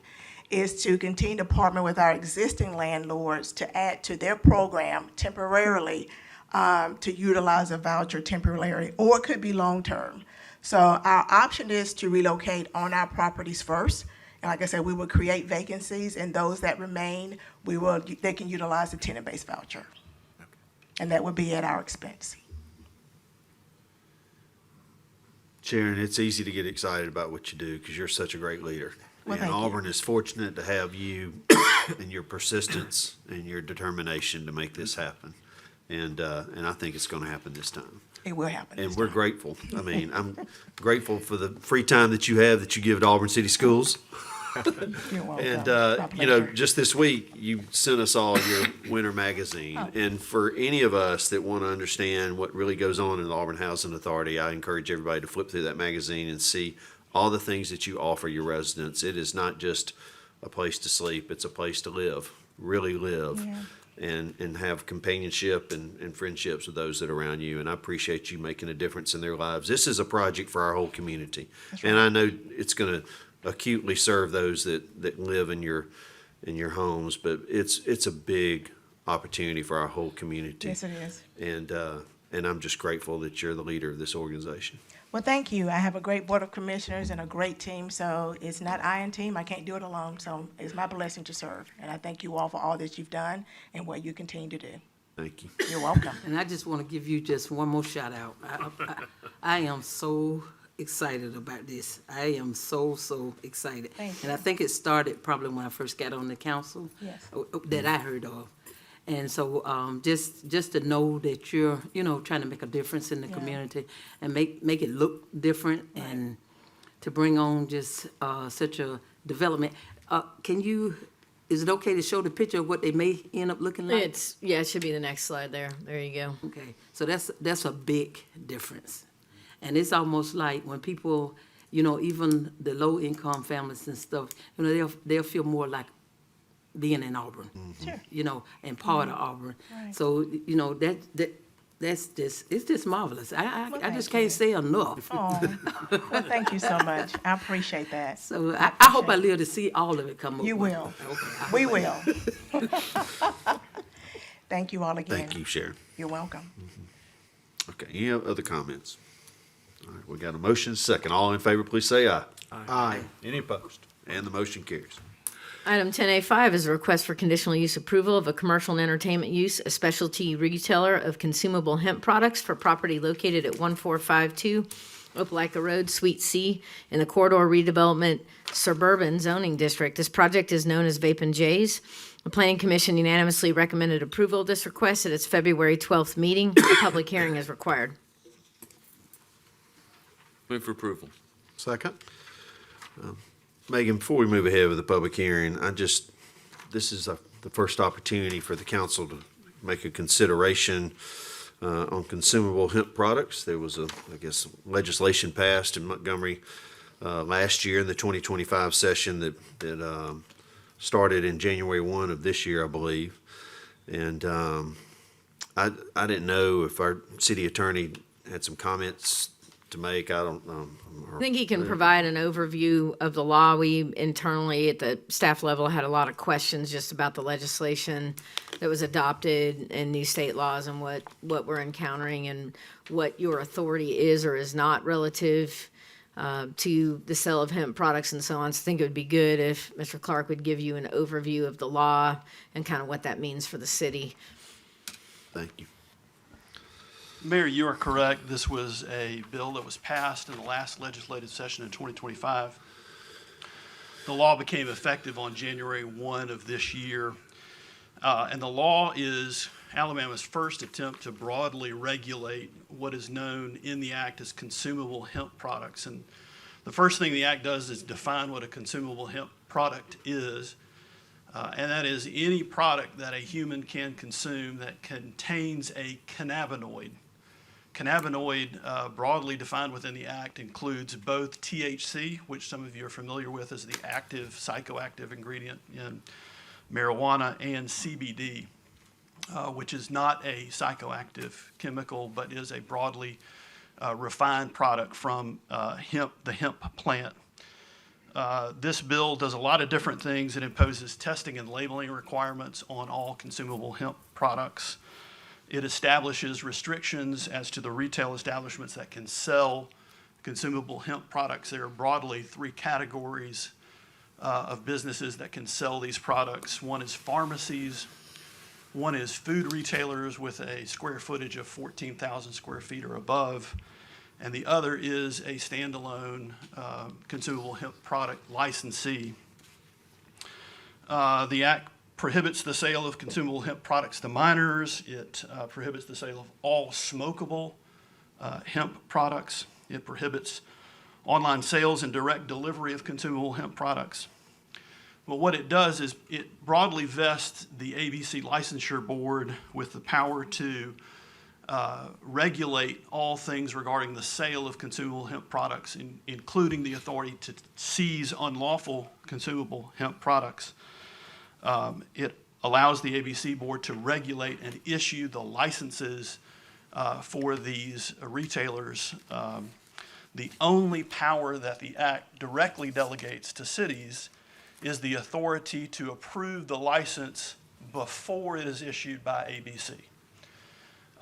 is to continue to partner with our existing landlords to add to their program temporarily to utilize a voucher temporarily, or it could be long-term. So our option is to relocate on our properties first. And like I said, we will create vacancies, and those that remain, they can utilize the tenant-based voucher. And that would be at our expense. Sharon, it's easy to get excited about what you do because you're such a great leader. Well, And thank you. Auburn is fortunate to have you and your persistence and your determination to make this happen. And I think it's going to happen this time. It will happen. And this we're time. grateful. I mean, I'm grateful for the free time that you have that you give to Auburn City Schools. You're welcome. And, My you know, pleasure. just this week, you sent us all your winter magazine. Oh. And for any of us that want to understand what really goes on in the Auburn Housing Authority, I encourage everybody to flip through that magazine and see all the things that you offer your residents. It is not just a place to sleep, it's a place to live, really live. Yeah. And have companionship and friendships with those that are around you. And I appreciate you making a difference in their lives. This is a project for our whole community. And I know it's going to acutely serve those that live in your homes, but it's a big opportunity for our whole community. Yes, it is. And I'm just grateful that you're the leader of this organization. Well, thank you. I have a great board of commissioners and a great team, so it's not I and team. I can't do it alone, so it's my blessing to serve. And I thank you all for all that you've done and what you continue to do. Thank you. You're welcome. And I just want to give you just one more shout out. I am so excited about this. I am so excited. Thank you. And I think it started probably when I first got on the council. Yes. That I heard of. And so just to know that you're, trying to make a difference in the Yeah. community and make it look different and to bring on just such a development. Is it okay to show the picture of what they may end up looking like? It should be the next slide there. There you go. Okay, so that's a big difference. And it's almost like when people, even the low-income families and stuff, they'll feel more like being in Auburn. Sure. And part of Auburn. Right. So, that's just, it's just marvelous. I Well, just thank can't you. say enough. Oh, well, thank you so much. I appreciate that. So I hope I live to see all of it come up. You will. Okay. I We hope I will. Thank you all again. Thank you, Sharon. You're welcome. Okay, any other comments? All right, we got a motion, second. All in favor, please say aye. Aye. Any opposed? And the motion carries. Item 10A5 is a request for conditional use approval of a commercial and entertainment use, a specialty retailer of consumable hemp products for property located at 1452 Opelika Road, Suite C, in the Corridor Redevelopment Suburban Zoning District. This project is known as Vape and J's. The Planning Commission unanimously recommended approval of this request at its February 12th meeting. A public hearing is required. Move for approval. Second. Megan, before we move ahead with the public hearing, this is the first opportunity for the council to make a consideration on consumable hemp products. There was legislation passed in Montgomery last year in the 2025 session that started in January 1 of this year, I believe. And I didn't know if our city attorney had some comments to make. I don't know. I think he can provide an overview of the law. We internally at the staff level had a lot of questions just about the legislation that was adopted and new state laws and what we're encountering and what your authority is or is not relative to the sale of hemp products and so on. So I think it would be good if Mr. Clark would give you an overview of the law and kind of what that means for the city. Thank you. Mayor, you are correct. This was a bill that was passed in the last legislative session in 2025. The law became effective on January 1 of this year. And the law is Alabama's first attempt to broadly regulate what is known in the act as consumable hemp products. And the first thing the act does is define what a consumable hemp product is. And that is any product that a human can consume that contains a cannabinoid. Cannabinoid, broadly defined within the Act, includes both THC, which some of you are familiar with as the active psychoactive ingredient in marijuana, and CBD, which is not a psychoactive chemical, but is a broadly refined product from hemp, the hemp plant. This bill does a lot of different things. It imposes testing and labeling requirements on all consumable hemp products. It establishes restrictions as to the retail establishments that can sell consumable hemp products. There are broadly three categories of businesses that can sell these products. One is pharmacies, one is food retailers with a square footage of 14,000 square feet or above, and the other is a standalone consumable hemp product licensee. The Act prohibits the sale of consumable hemp products to minors. It prohibits the sale of all smokable hemp products. It prohibits online sales and direct delivery of consumable hemp products. Well, what it does is it broadly vests the ABC Licensure Board with the power to regulate all things regarding the sale of consumable hemp products, including the authority to seize unlawful consumable hemp products. It allows the ABC Board to regulate and issue the licenses for these retailers. The only power that the Act directly delegates to cities is the authority to approve the license before it is issued by ABC.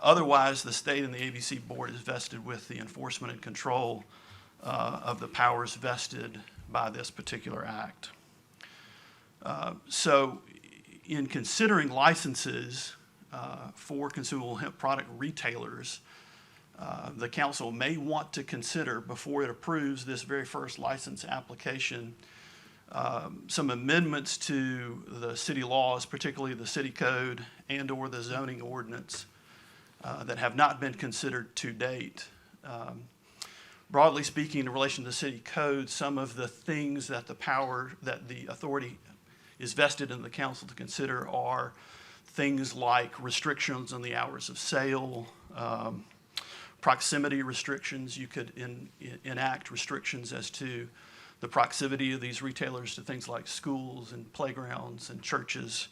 Otherwise, the state and the ABC Board is vested with the enforcement and control of the powers vested by this particular act. So in considering licenses for consumable hemp product retailers, the council may want to consider, before it approves this very first license application, some amendments to the city laws, particularly the city code and/or the zoning ordinance that have not been considered to date. Broadly speaking, in relation to the city code, some of the things that the authority is vested in the council to consider are things like restrictions on the hours of sale, proximity restrictions. You could enact restrictions as to the proximity of these retailers to things like schools and playgrounds and churches.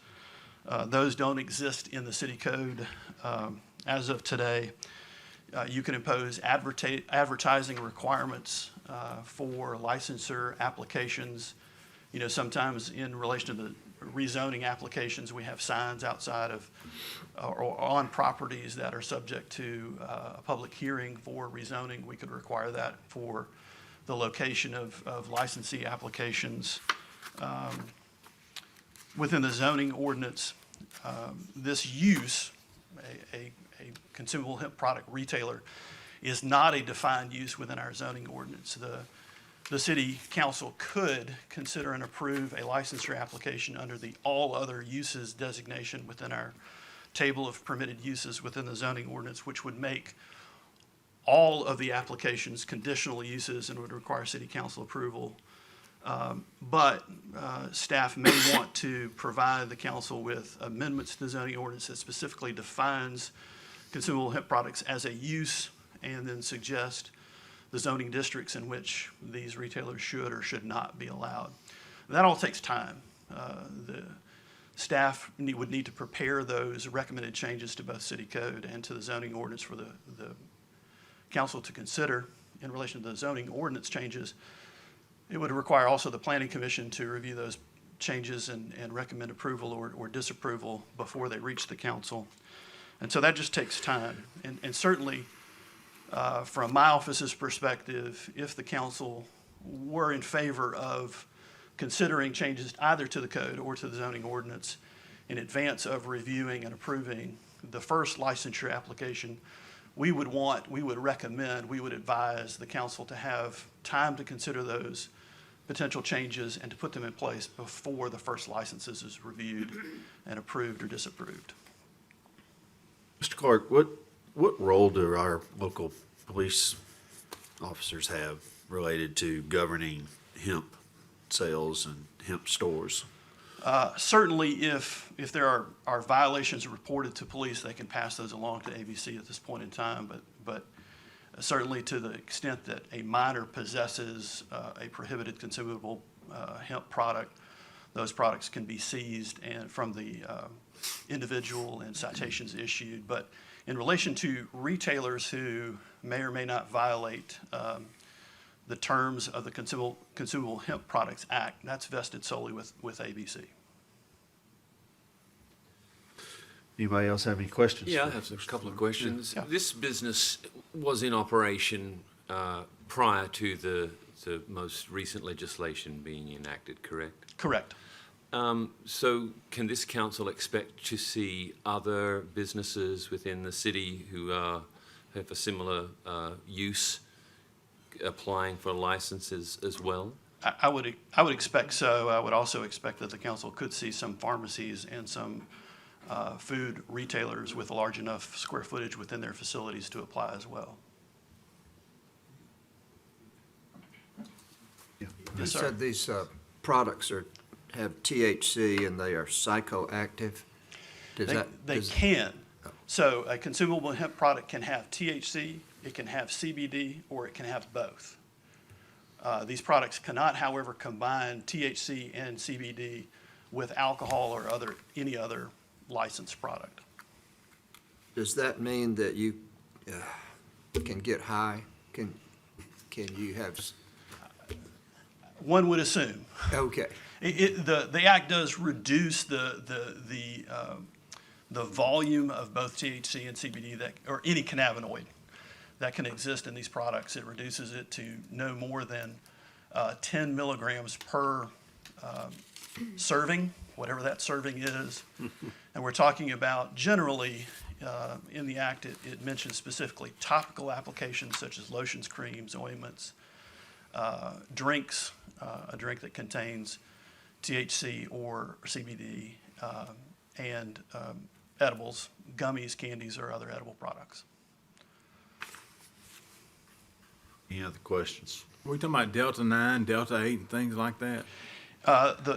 Those don't exist in the city code as of today. You can impose advertising requirements for licensure applications. You know, sometimes in relation to the rezoning applications, we have signs outside of or on properties that are subject to a public hearing for rezoning. We could require that for the location of licensee applications. Within the zoning ordinance, this use, a consumable hemp product retailer, is not a defined use within our zoning ordinance. The city council could consider and approve a licensure application under the all other uses designation within our table of permitted uses within the zoning ordinance, which would make all of the applications conditional uses and would require city council approval. But staff may want to provide the council with amendments to the zoning ordinance that specifically defines consumable hemp products as a use, and then suggest the zoning districts in which these retailers should or should not be allowed. That all takes time. The staff would need to prepare those recommended changes to both city code and to the zoning ordinance for the council to consider. In relation to the zoning ordinance changes, it would require also the planning commission to review those changes and recommend approval or disapproval before they reach the council. And so that just takes time. And certainly, from my office's perspective, if the council were in favor of considering changes either to the code or to the zoning ordinance in advance of reviewing and approving the first licensure application, we would recommend, we would advise the council to have time to consider those potential changes and to put them in place before the first licenses is reviewed and approved or disapproved. Mr. Clark, what role do our local police officers have related to governing hemp sales and hemp stores? Certainly, if there are violations reported to police, they can pass those along to ABC at this point in time. But certainly, to the extent that a minor possesses a prohibited consumable hemp product, those products can be seized and from the individual and citations issued. But in relation to retailers who may or may not violate the terms of the Consumable Hemp Products Act, that's vested solely with ABC. Anybody else have any questions? Yeah, I have a couple of questions. Yeah. This business was in operation prior to the most recent legislation being enacted, correct? Correct. So can this council expect to see other businesses within the city who have a similar use applying for licenses as well? I would expect so. I would also expect that the council could see some pharmacies and some food retailers with a large enough square footage within their facilities to apply as well. You Yes, sir. said these products have THC and they are psychoactive? They can. So a consumable hemp product can have THC, it can have CBD, or it can have both. These products cannot, however, combine THC and CBD with alcohol or any other licensed product. Does that mean that you can get high? Can you have? One would assume. Okay. The act does reduce the volume of both THC and CBD or any cannabinoid that can exist in these products. It reduces it to no more than 10 milligrams per serving, whatever that serving is. And we're talking about generally, in the act, it mentions specifically topical applications such as lotions, creams, ointments, drinks, a drink that contains THC or CBD, and edibles, gummies, candies, or other edible products. Any other questions? Are we talking about Delta 9, Delta 8, and things like that?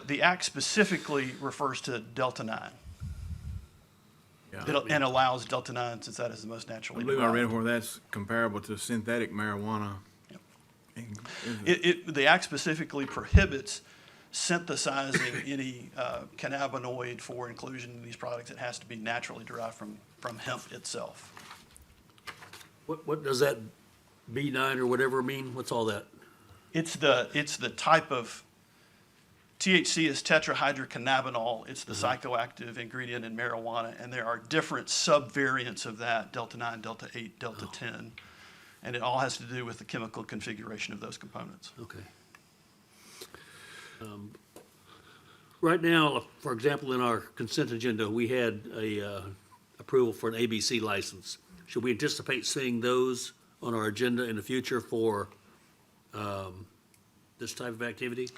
The act specifically refers to Delta 9. Yeah. And allows Delta 9 since that is the most I naturally believe I read derived. where that's comparable to synthetic marijuana. The act specifically prohibits synthesizing any cannabinoid for inclusion in these products. It has to be naturally derived from hemp itself. What does that B9 or whatever mean? What's all that? It's the type of THC is tetrahydrocannabinol. It's the psychoactive ingredient in marijuana, and there are different subvariants of that: Delta 9, Delta 8, Delta 10, and it all has to do with the chemical configuration of those components. Okay. Right now, for example, in our consent agenda, we had a approval for an ABC license. Should we anticipate seeing those on our agenda in the future for this type of activity?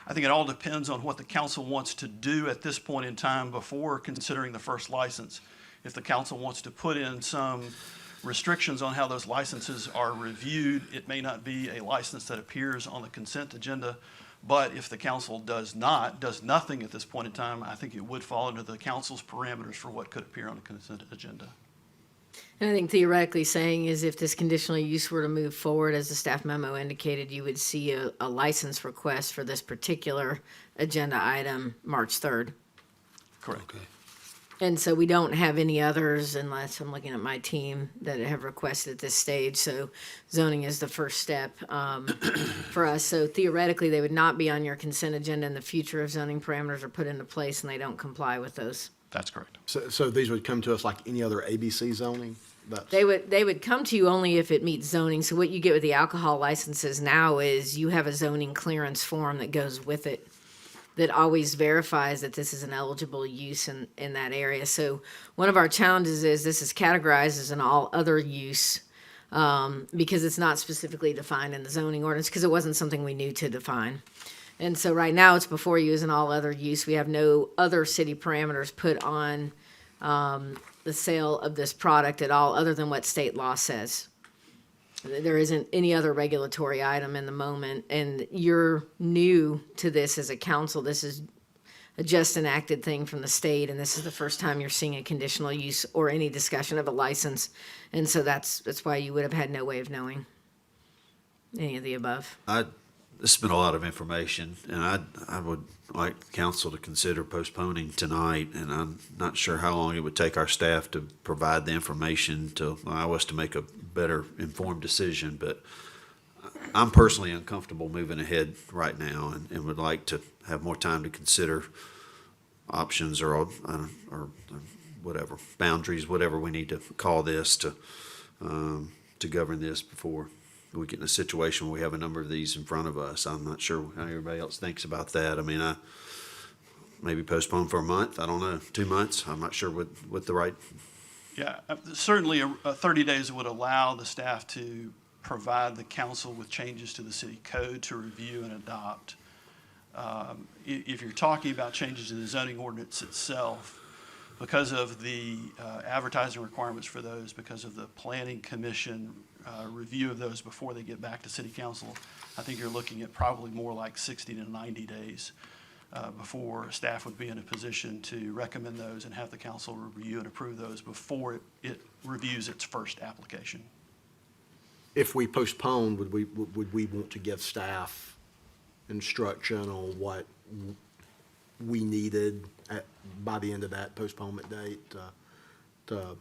I think it all depends on what the council wants to do at this point in time before considering the first license. If the council wants to put in some restrictions on how those licenses are reviewed. It may not be a license that appears on the consent agenda, but if the council does nothing at this point in time, I think it would fall under the council's parameters for what could appear on the consent agenda. And I think theoretically saying is if this conditional use were to move forward, as the staff memo indicated, you would see a license request for this particular agenda item March 3rd. Correct. And so we don't have any others, unless I'm looking at my team, that have requested at this stage. So zoning is the first step for us. So theoretically, they would not be on your consent agenda in the future if zoning parameters are put into place and they don't comply with those. That's correct. So these would come to us like any other ABC zoning? They would come to you only if it meets zoning. So what you get with the alcohol licenses now is you have a zoning clearance form that goes with it that always verifies that this is an eligible use in that area. So one of our challenges is this is categorized as an all other use because it's not specifically defined in the zoning ordinance because it wasn't something we knew to define. And so right now it's before you as an all other use. We have no other city parameters put on the sale of this product at all other than what state law says. There isn't any other regulatory item in the moment, and you're new to this as a council. This is a just enacted thing from the state, and this is the first time you're seeing a conditional use or any discussion of a license. And so that's why you would have had no way of knowing any of the above. This has been a lot of information, and I would like the council to consider postponing tonight, and I'm not sure how long it would take our staff to provide the information to allow us to make a better informed decision, but I'm personally uncomfortable moving ahead right now and would like to have more time to consider options or whatever, boundaries, whatever we need to call this to govern this before we get in a situation where we have a number of these in front of us. I'm not sure how everybody else thinks about that. I mean, maybe postpone for a month. I don't know, 2 months. I'm not sure what the right. Yeah, certainly 30 days would allow the staff to provide the council with changes to the city code to review and adopt. If you're talking about changes in the zoning ordinance itself, because of the advertising requirements for those, because of the planning commission review of those before they get back to city council, I think you're looking at probably more like 60 to 90 days before staff would be in a position to recommend those and have the council review and approve those before it reviews its first application. If we postpone, would we want to give staff instruction on what we needed by the end of that postponement date to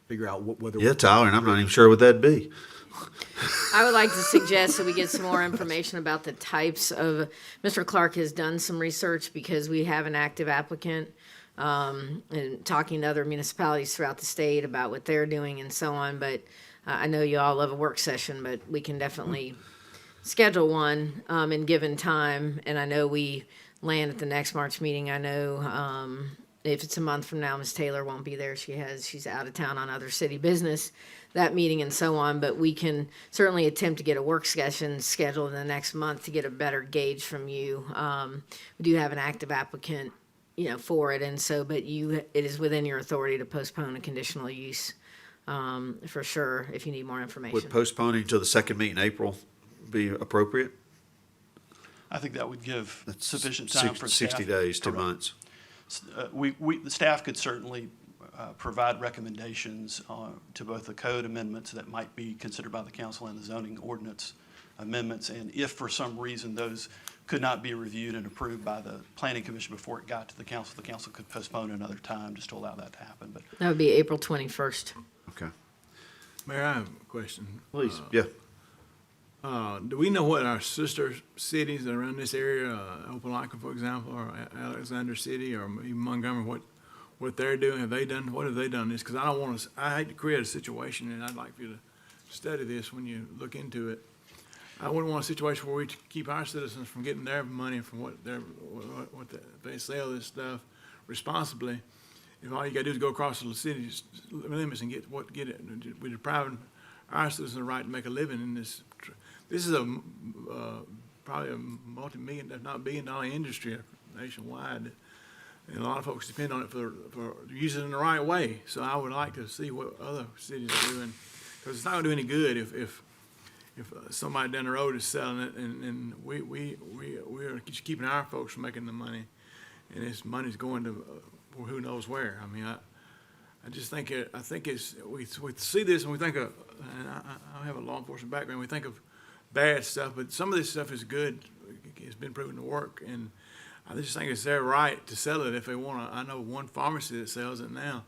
figure out whether? Yeah, Tyler, and I'm not even sure what that'd be. I would like to suggest that we get some more information about the types of, Mr. Clark has done some research because we have an active applicant and talking to other municipalities throughout the state about what they're doing and so on. But I know you all love a work session, but we can definitely schedule one in given time. And I know we land at the next March meeting. I know if it's a month from now, Ms. Taylor won't be there. She's out of town on other city business, that meeting and so on. But we can certainly attempt to get a work session scheduled in the next month to get a better gauge from you. We do have an active applicant, for it. And so, but it is within your authority to postpone a conditional use for sure if you need more information. Would postponing till the second meeting in April be appropriate? I think that would give sufficient time for staff. 60 days, 2 months. The staff could certainly provide recommendations to both the code amendments that might be considered by the council and the zoning ordinance amendments. And if for some reason those could not be reviewed and approved by the planning commission before it got to the council could postpone another time just to allow that to happen. But that would be April 21st. Okay. Mayor, I have a question. Please, yeah. Do we know what our sister cities around this area, Opelika, for example, or Alexander City, or even Montgomery, what they're doing? What have they done this? Because I hate to create a situation, and I'd like for you to study this when you look into it. I wouldn't want a situation where we keep our citizens from getting their money from they sell this stuff responsibly. If all you gotta do is go across the city's limits and get it, we're depriving our citizens the right to make a living in this. This is probably a multi-million, if not billion-dollar industry nationwide, And a lot of folks depend on it for using it in the right way. So I would like to see what other cities are doing, because it's not gonna do any good if somebody down the road is selling it and we're just keeping our folks from making the money, and this money's going to who knows where. I mean, I just think we see this and we think of, and I have a law enforcement background, we think of bad stuff, but some of this stuff is good. It's been proven to work, and I just think it's their right to sell it if they want to. I know one pharmacy that sells it now,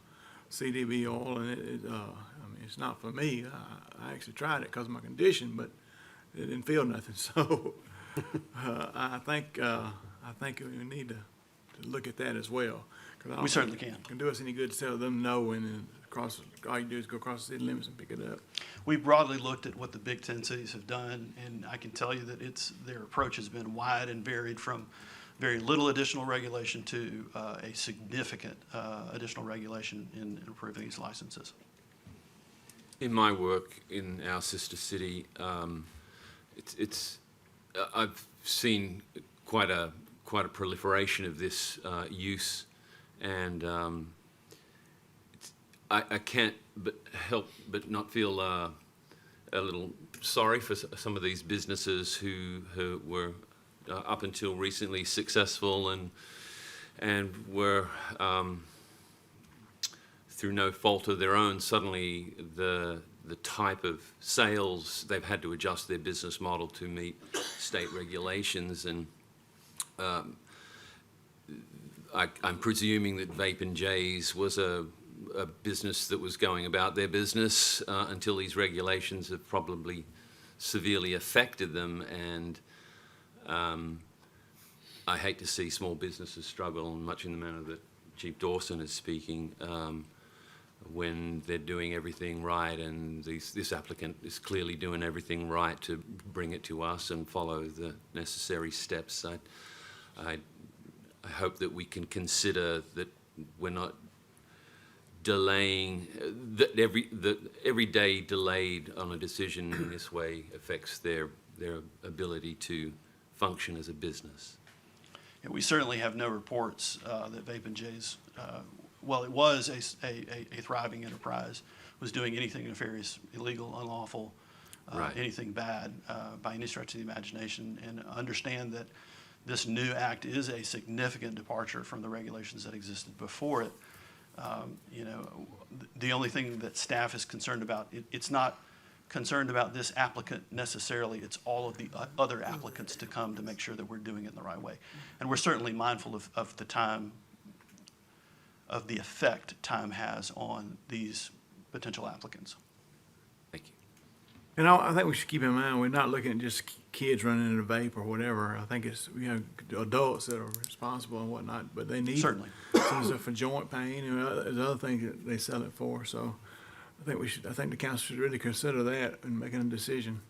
CDB oil, and I mean, it's not for me. I actually tried it because of my condition, but it didn't feel nothing. So I think we need to look at that as well. We certainly can. It can do us any good to tell them no, and then all you do is go across the city limits and pick it up. We broadly looked at what the Big Ten cities have done, and I can tell you that their approach has been wide and varied, from very little additional regulation to a significant additional regulation in approving these licenses. In my work in our sister city, I've seen quite a proliferation of this use, and I can't help but not feel a little sorry for some of these businesses who were up until recently successful and were through no fault of their own, suddenly the type of sales, they've had to adjust their business model to meet state regulations, and I'm presuming that Vape and J's was a business that was going about their business until these regulations have probably severely affected them, and I hate to see small businesses struggle, much in the manner that Chief Dawson is speaking, when they're doing everything right, and this applicant is clearly doing everything right to bring it to us and follow the necessary steps. I hope that we can consider that we're not delaying, that every day delayed on a decision in this way affects their ability to function as a business. Yeah, we certainly have no reports that Vape and J's, well, it was a thriving enterprise, was doing anything nefarious, illegal, unlawful, Right. anything bad by any stretch of the imagination, and understand that this new act is a significant departure from the regulations that existed before it. The only thing that staff is concerned about, it's not concerned about this applicant necessarily, it's all of the other applicants to come to make sure that we're doing it in the right way. And we're certainly mindful of the time, of the effect time has on these potential applicants. Thank you. And I think we should keep in mind, we're not looking at just kids running a vape or whatever. I think it's, adults that are responsible and whatnot, but they need Certainly. some stuff for joint pain, and there's other things that they sell it for. So I think the council should really consider that in making a decision.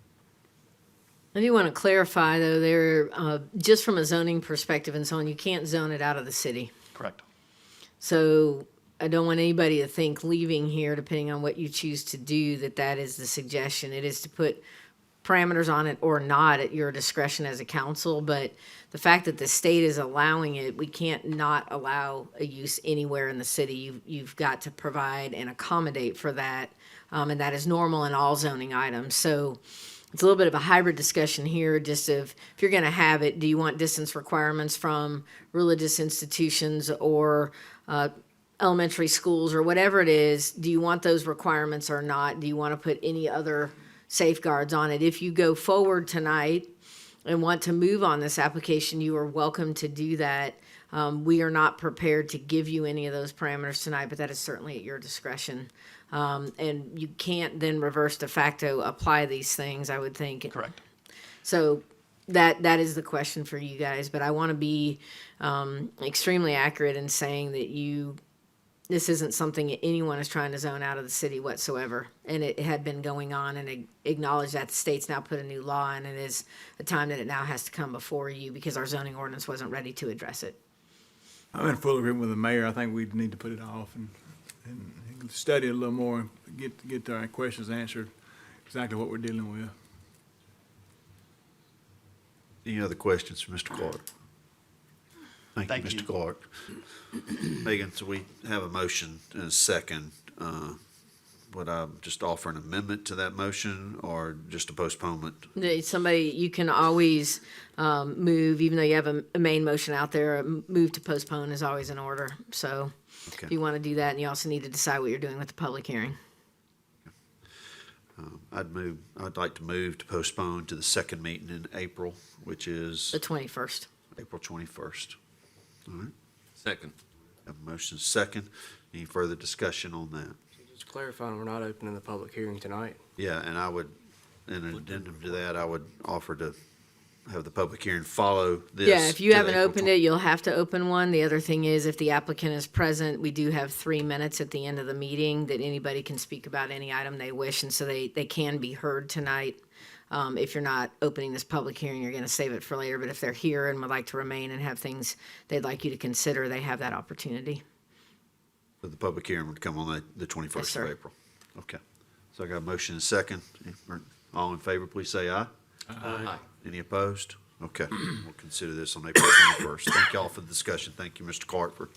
I do want to clarify, though, just from a zoning perspective and so on, you can't zone it out of the city. Correct. So I don't want anybody to think leaving here, depending on what you choose to do, that is the suggestion. It is to put parameters on it or not at your discretion as a council, but the fact that the state is allowing it, we can't not allow a use anywhere in the city. You've got to provide and accommodate for that, and that is normal in all zoning items. So it's a little bit of a hybrid discussion here, just if you're going to have it, do you want distance requirements from religious institutions or elementary schools or whatever it is? Do you want those requirements or not? Do you want to put any other safeguards on it? If you go forward tonight and want to move on this application, you are welcome to do that. We are not prepared to give you any of those parameters tonight, but that is certainly at your discretion. And you can't then reverse de facto apply these things, I would think. Correct. So that is the question for you guys, but I want to be extremely accurate in saying that this isn't something that anyone is trying to zone out of the city whatsoever, and it had been going on, and acknowledge that the state's now put a new law, and it is a time that it now has to come before you because our zoning ordinance wasn't ready to address it. I'm in full agreement with the mayor. I think we need to put it off and study it a little more, get our questions answered, exactly what we're dealing with. Any other questions for Mr. Carter? Thank you, Thank you. Mr. Clark. Megan, so we have a motion and a second. Would I just offer an amendment to that motion or just a postponement? Somebody, you can always move, even though you have a main motion out there, a move to postpone is always in order. So Okay. if you want to do that, and you also need to decide what you're doing with the public hearing. I'd like to move to postpone to the second meeting in April, which is The 21st. April 21st. All right, Second. have a motion second. Any further discussion on that? Just clarifying, we're not opening the public hearing tonight. Yeah, and I would, in an addendum to that, I would offer to have the public hearing follow this. Yeah, if you to haven't April opened it, you'll have to open one. The other thing is, if the applicant is present, we do have 3 minutes at the end of the meeting that anybody can speak about any item they wish, and so they can be heard tonight. If you're not opening this public hearing, you're going to save it for later, but if they're here and would like to remain and have things they'd like you to consider, they have that opportunity. So the public hearing would come on the 21st of sir. April. Okay. So I got a motion and a second. All in favor, please say aye. Aye. Any opposed? Okay, we'll consider this on April 21st. Thank you all for the discussion. Thank you, Mr. Clark, for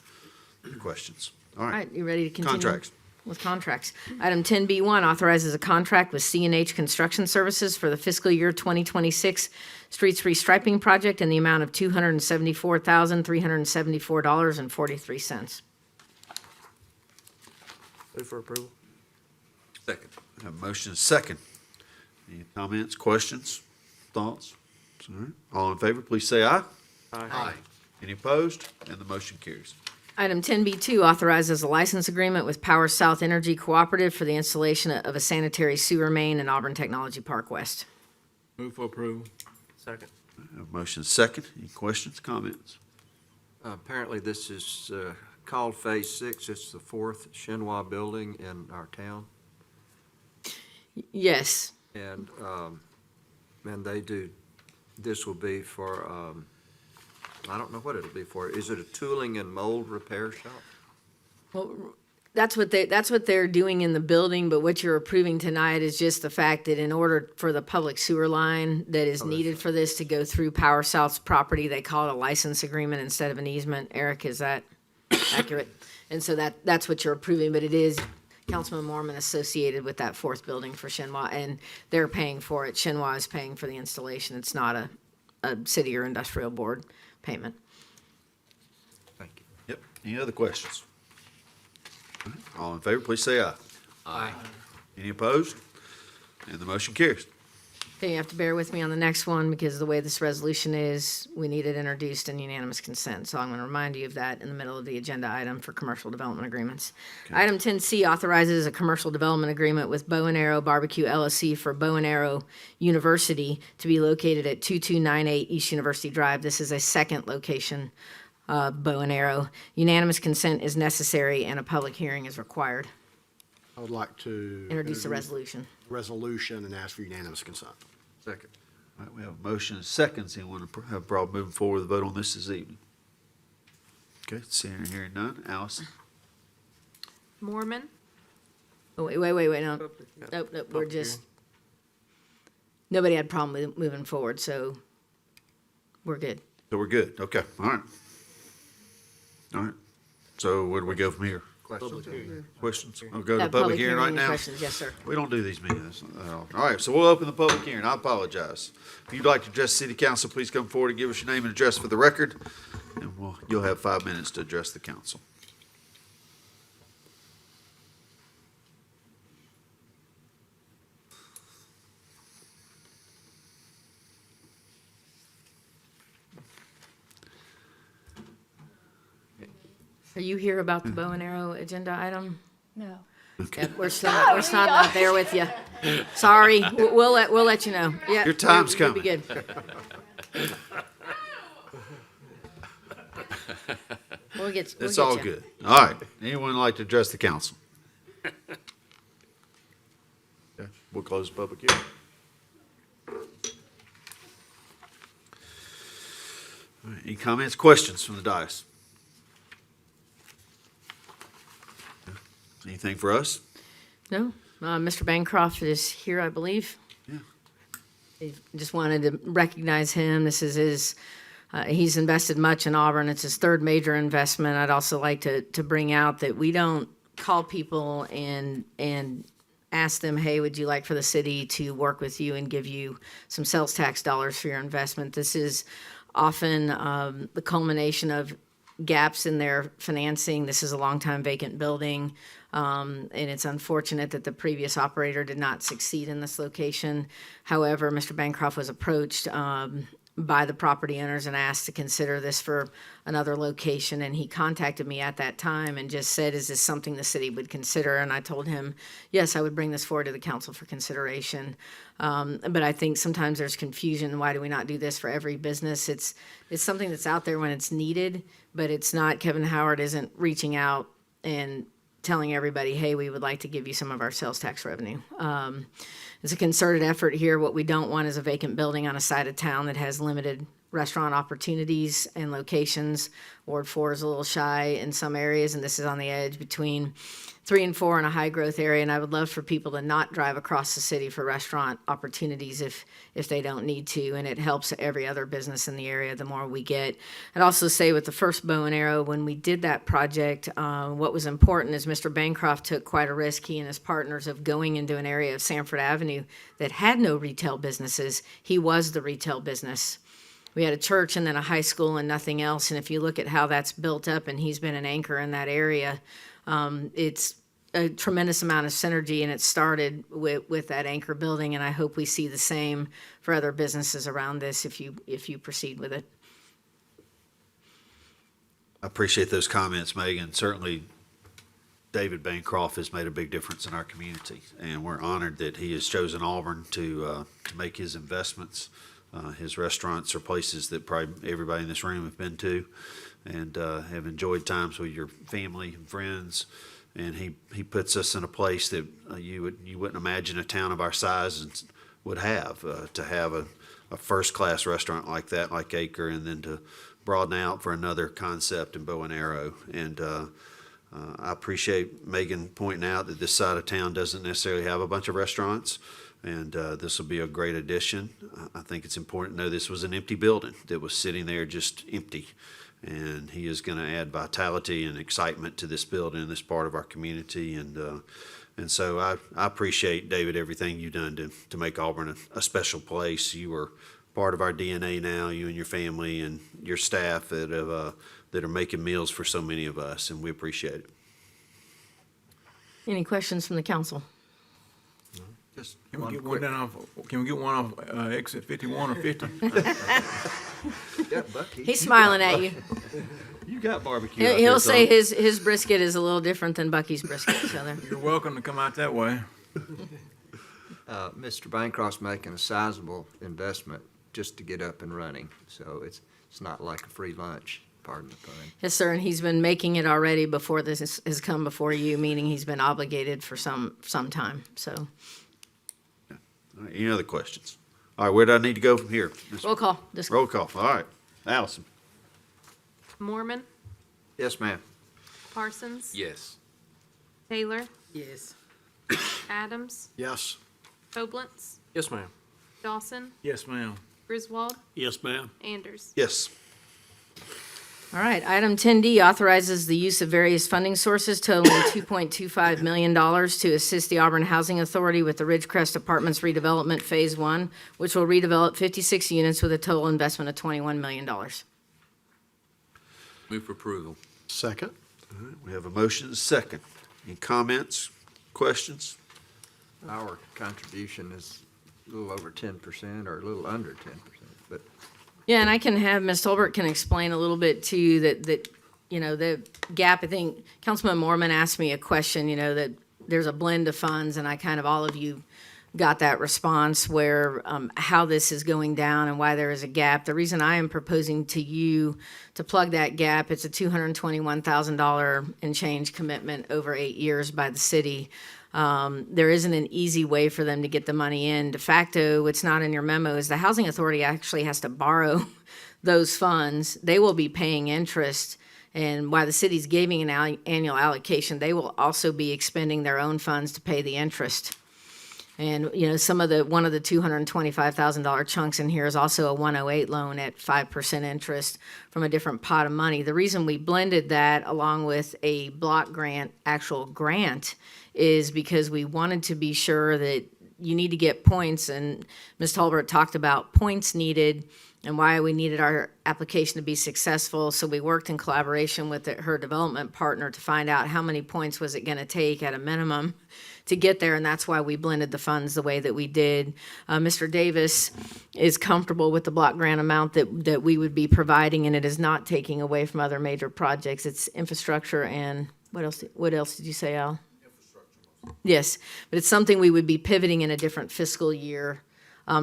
your questions. All All right. right, you ready to continue? Contracts. With contracts. Item 10B1 authorizes a contract with C&H Construction Services for the fiscal year 2026 streets restriping project in the amount of $274,374.43. Move for approval. Second. Have a motion and a second. Any comments, questions, thoughts? All right. All in favor, please say aye. Aye. Any opposed? And the motion carries. Item 10B2 authorizes a license agreement with Power South Energy Cooperative for the installation of a sanitary sewer main in Auburn Technology Park West. Move for approval. Second. Have a motion and a second. Any questions, comments? Apparently, this is called Phase 6. It's the fourth Shenhua building in our town. Yes. And they do, this will be for, I don't know what it'll be for. Is it a tooling and mold repair shop? Well, that's what they're doing in the building, but what you're approving tonight is just the fact that in order for the public sewer line that is needed for this to go through Power South's property, they call it a license agreement instead of an easement. Eric, is that accurate? And so that's what you're approving, but it is Councilman Mormon associated with that fourth building for Shenhua, and they're paying for it. Shenhua is paying for the installation. It's not a city or industrial board payment. Thank you. Yep. Any other questions? All in favor, please say aye. Aye. Any opposed? And the motion carries. Okay, you have to bear with me on the next one because the way this resolution is, we need it introduced in unanimous consent. So I'm going to remind you of that in the middle of the agenda item for commercial development agreements. Item 10C authorizes a commercial development agreement with Bow and Arrow Barbecue LLC for Bow and Arrow University to be located at 2298 East University Drive. This is a second location, Bow and Arrow. Unanimous consent is necessary and a public hearing is required. I would like to. Introduce the resolution. Resolution and ask for unanimous consent. Second. All right, we have a motion and seconds. Anyone have problem moving forward with the vote on this evening? Okay, seeing and hearing none. Allison? Mormon, Oh, wait, no. Nope, we're just, nobody had a problem with moving forward, so we're good. So we're good. Okay, all right. All right. So where do we go from here? Questions? I'll go to the public hearing right any now. questions? Yes, sir. We don't do these meetings. All right, so we'll open the public hearing. I apologize. If you'd like to address city council, please come forward and give us your name and address for the record, and you'll have 5 minutes to address the council. Are you here about the bow and arrow agenda item? No. Yeah, we're still not there with you. Sorry, we'll let you know. Yeah, Your time's you'll be coming. good. We'll get It's you. all good. All right. Anyone like to address the council? Okay, we'll close the public hearing. All right, any comments, questions from the dais? Anything for us? No, Mr. Bancroft is here, I believe. Yeah. I just wanted to recognize him. This is his He's invested much in Auburn. It's his third major investment. I'd also like to bring out that we don't call people and ask them, hey, would you like for the city to work with you and give you some sales tax dollars for your investment? This is often the culmination of gaps in their financing. This is a long-time vacant building, and it's unfortunate that the previous operator did not succeed in this location. However, Mr. Bancroft was approached by the property owners and asked to consider this for another location, and he contacted me at that time and just said, is this something the city would consider? And I told him, yes, I would bring this forward to the council for consideration. But I think sometimes there's confusion. Why do we not do this for every business? It's something that's out there when it's needed, but it's not. Kevin Howard isn't reaching out and telling everybody, hey, we would like to give you some of our sales tax revenue. It's a concerted effort here. What we don't want is a vacant building on a side of town that has limited restaurant opportunities and locations. Ward 4 is a little shy in some areas, and this is on the edge between 3 and 4 in a high growth area. And I would love for people to not drive across the city for restaurant opportunities if they don't need to. And it helps every other business in the area the more we get. I'd also say with the first bow and arrow, when we did that project, what was important is Mr. Bancroft took quite a risk, he and his partners, of going into an area of Sanford Avenue that had no retail businesses. He was the retail business. We had a church and then a high school and nothing else. And if you look at how that's built up, and he's been an anchor in that area, it's a tremendous amount of synergy, and it started with that anchor building. And I hope we see the same for other businesses around this if you proceed with it. I appreciate those comments, Megan. Certainly, David Bancroft has made a big difference in our community, and we're honored that he has chosen Auburn to make his investments. His restaurants are places that probably everybody in this room have been to and have enjoyed times with your family and friends. And he puts us in a place that you wouldn't imagine a town of our size would have, to have a first-class restaurant like that, like Acre, and then to broaden out for another concept in Bow and Arrow. And I appreciate Megan pointing out that this side of town doesn't necessarily have a bunch of restaurants. And this will be a great addition. I think it's important to know this was an empty building that was sitting there just empty. And he is going to add vitality and excitement to this building and this part of our community. And so I appreciate, David, everything you've done to make Auburn a special place. You are part of our DNA now, you and your family and your staff that are making meals for so many of us, and we appreciate it. Any questions from the council? Just Can we one get quick. one off exit 51 or 50? Yeah, Bucky. He's smiling at you. You got barbecue. out He'll there, say son. his brisket is a little different than Bucky's brisket. So there. You're welcome to come out that way. Mr. Bancroft's making a sizable investment just to get up and running, so it's not like a free lunch, pardon the pun. Yes, sir, and he's been making it already before this has come before you, meaning he's been obligated for some time. So All right, any other questions? All right, where do I need to go from here? roll call. Roll call. All right. Allison. Mormon, Yes, ma'am. Parsons, Yes. Taylor, Yes. Adams, Yes. Koblenz, Yes, ma'am. Dawson, Yes, ma'am. Griswold, Yes, ma'am. Anders. Yes. All right, item 10D authorizes the use of various funding sources totaling $2.25 million to assist the Auburn Housing Authority with the Ridgecrest Apartments redevelopment Phase 1, which will redevelop 56 units with a total investment of $21 million. Move for approval. Second. All right, we have a motion and a second. Any comments, questions? Our contribution is a little over 10% or a little under 10%, but Yeah, and I can have, Ms. Tolbert can explain a little bit too, that, you know, the gap. I think Councilman Mormon asked me a question, you know, that there's a blend of funds, and I kind of, all of you got that response where, how this is going down and why there is a gap. The reason I am proposing to you to plug that gap, it's a $221,000 and change commitment over 8 years by the city. There isn't an easy way for them to get the money in. De facto, what's not in your memo is the Housing Authority actually has to borrow those funds. They will be paying interest, and while the city's giving an annual allocation, they will also be expending their own funds to pay the interest. And, you know, one of the $225,000 chunks in here is also a 108 loan at 5% interest from a different pot of money. The reason we blended that along with a block grant, actual grant, is because we wanted to be sure that you need to get points, and Ms. Tolbert talked about points needed and why we needed our application to be successful. So we worked in collaboration with her development partner to find out how many points was it going to take at a minimum to get there, and that's why we blended the funds the way that we did. Mr. Davis is comfortable with the block grant amount that we would be providing, and it is not taking away from other major projects. It's infrastructure and, what else did you say, Al? Yes, but it's something we would be pivoting in a different fiscal year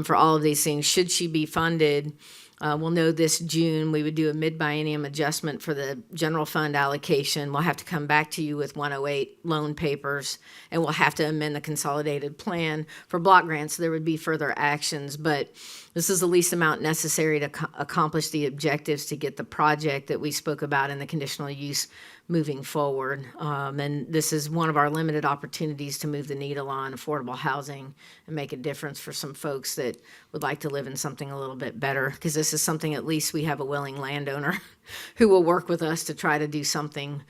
for all of these things. Should she be funded, we'll know this June, we would do a mid-biennium adjustment for the general fund allocation. We'll have to come back to you with 108 loan papers, and we'll have to amend the consolidated plan for block grants. There would be further actions, but this is the least amount necessary to accomplish the objectives to get the project that we spoke about in the conditional use moving forward. And this is one of our limited opportunities to move the needle on affordable housing and make a difference for some folks that would like to live in something a little bit better, because this is something at least we have a willing landowner who will work with us to try to do something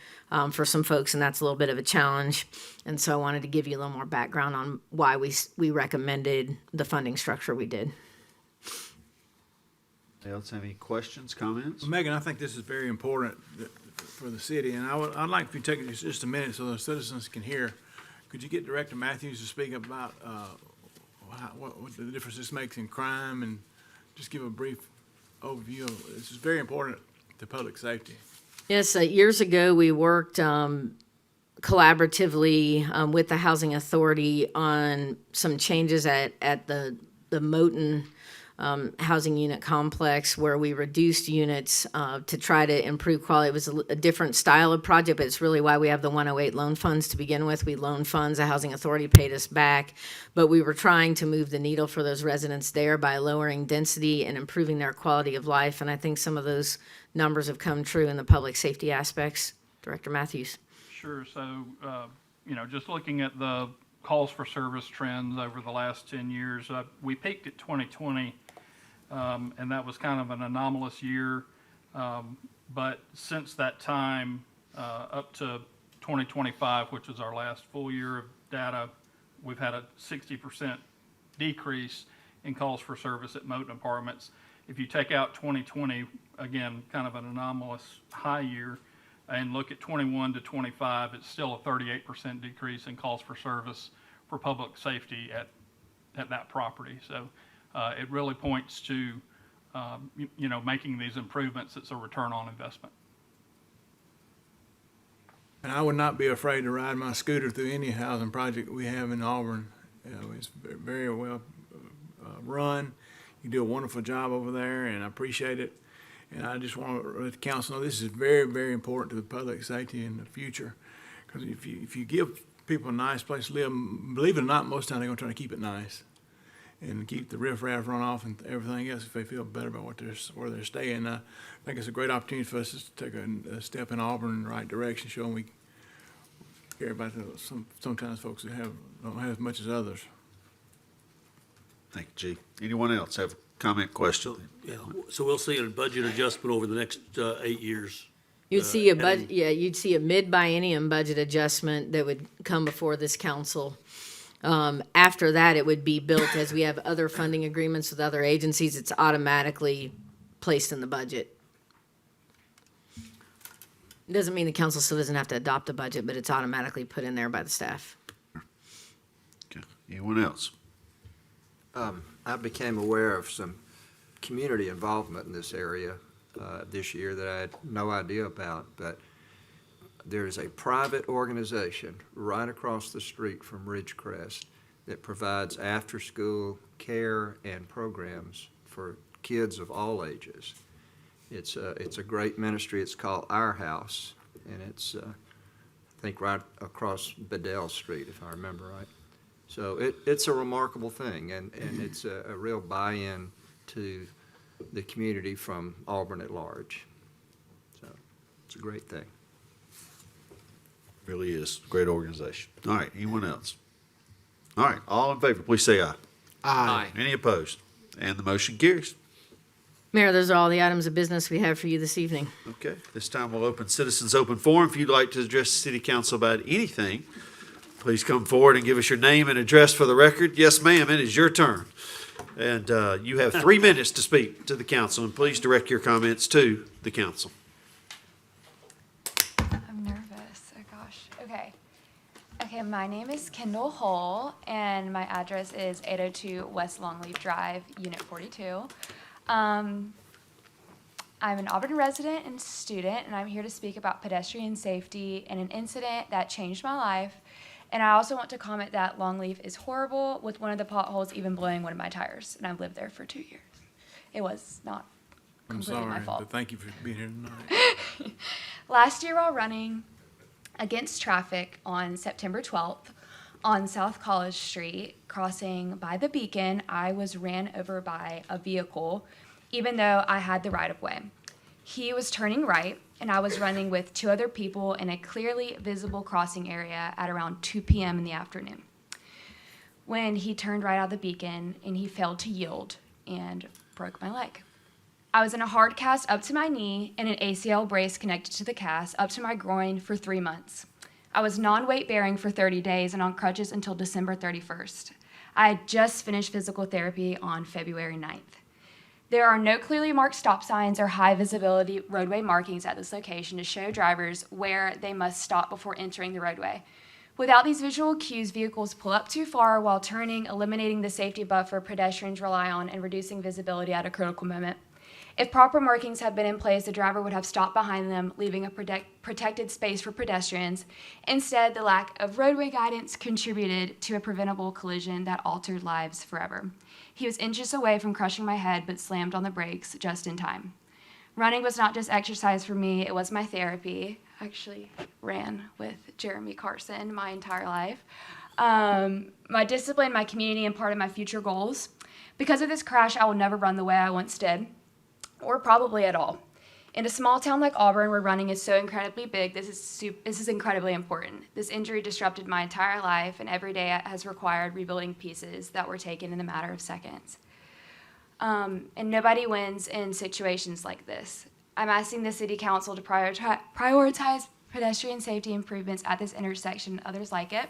for some folks, and that's a little bit of a challenge. And so I wanted to give you a little more background on why we recommended the funding structure we did. Else have any questions, comments? Megan, I think this is very important for the city, and I'd like if you take just a minute so the citizens can hear. Could you get Director Matthews to speak about what the difference this makes in crime, and just give a brief overview of this is very important to public safety. Yes, years ago we worked collaboratively with the Housing Authority on some changes at the Moton housing unit complex, where we reduced units to try to improve quality. It was a different style of project, but it's really why we have the 108 loan funds to begin with. We loaned funds, the Housing Authority paid us back, but we were trying to move the needle for those residents there by lowering density and improving their quality of life, and I think some of those numbers have come true in the public safety aspects. Director Matthews. Sure. So, just looking at the calls for service trends over the last 10 years, we peaked at 2020, and that was kind of an anomalous year. But since that time, up to 2025, which was our last full year of data, we've had a 60% decrease in calls for service at Moton Apartments. If you take out 2020, again, kind of an anomalous high year, and look at 21 to 25, it's still a 38% decrease in calls for service for public safety at that property. So it really points to, making these improvements. It's a return on investment. And I would not be afraid to ride my scooter through any housing project we have in Auburn. It's very well run. You do a wonderful job over there, and I appreciate it. And I just want to let the council know this is very, very important to the public safety in the future. Because if you give people a nice place to live, believe it or not, most of the time they're going to try to keep it nice and keep the riffraff runoff and everything else if they feel better about where they're staying. I think it's a great opportunity for us to take a step in Auburn in the right direction, showing we care about sometimes folks that don't have as much as others. Thank you, G. Anyone else have a comment, question? Yeah, so we'll see a budget adjustment over the next 8 years. You'd see you'd see a mid-biennium budget adjustment that would come before this council. After that, it would be built as we have other funding agreements with other agencies. It's automatically placed in the budget. It doesn't mean the council still doesn't have to adopt a budget, but it's automatically put in there by the staff. Okay. Anyone else? I became aware of some community involvement in this area this year that I had no idea about, but there's a private organization right across the street from Ridgecrest that provides after-school care and programs for kids of all ages. It's a great ministry. It's called Our House, and it's, I think, right across Bedell Street, if I remember right. So it's a remarkable thing, and it's a real buy-in to the community from Auburn at large. So it's a great thing. Really is. Great organization. All right. Anyone else? All right, all in favor, please say aye. Aye. Any opposed? And the motion carries. Mayor, those are all the items of business we have for you this evening. Okay, this time we'll open Citizens Open Forum. If you'd like to address the city council about anything, please come forward and give us your name and address for the record. Yes, ma'am, it is your turn. And you have 3 minutes to speak to the council, and please direct your comments to the council. I'm nervous. Oh gosh. Okay. Okay, my name is Kendall Hull, and my address is 802 West Longleaf Drive, Unit 42. I'm an Auburn resident and student, and I'm here to speak about pedestrian safety and an incident that changed my life. And I also want to comment that Longleaf is horrible, with one of the potholes even blowing one of my tires, and I've lived there for 2 years. It was not I'm completely my sorry, fault. but thank you for being here tonight. Last year while running against traffic on September 12th on South College Street, crossing by the Beacon, I was ran over by a vehicle, even though I had the right-of-way. He was turning right, and I was running with 2 other people in a clearly visible crossing area at around 2 p.m. in the afternoon, when he turned right out of the Beacon, and he failed to yield and broke my leg. I was in a hard cast up to my knee and an ACL brace connected to the cast up to my groin for 3 months. I was non-weight bearing for 30 days and on crutches until December 31st. I had just finished physical therapy on February 9th. There are no clearly marked stop signs or high visibility roadway markings at this location to show drivers where they must stop before entering the roadway. Without these visual cues, vehicles pull up too far while turning, eliminating the safety buffer pedestrians rely on and reducing visibility at a critical moment. If proper markings had been in place, the driver would have stopped behind them, leaving a protected space for pedestrians. Instead, the lack of roadway guidance contributed to a preventable collision that altered lives forever. He was inches away from crushing my head, but slammed on the brakes just in time. Running was not just exercise for me, it was my therapy. I actually ran with Jeremy Carson my entire life. My discipline, my community, and part of my future goals. Because of this crash, I will never run the way I once did, or probably at all. In a small town like Auburn, where running is so incredibly big, this is incredibly important. This injury disrupted my entire life, and every day has required rebuilding pieces that were taken in a matter of seconds. And nobody wins in situations like this. I'm asking the City Council to prioritize pedestrian safety improvements at this intersection and others like it.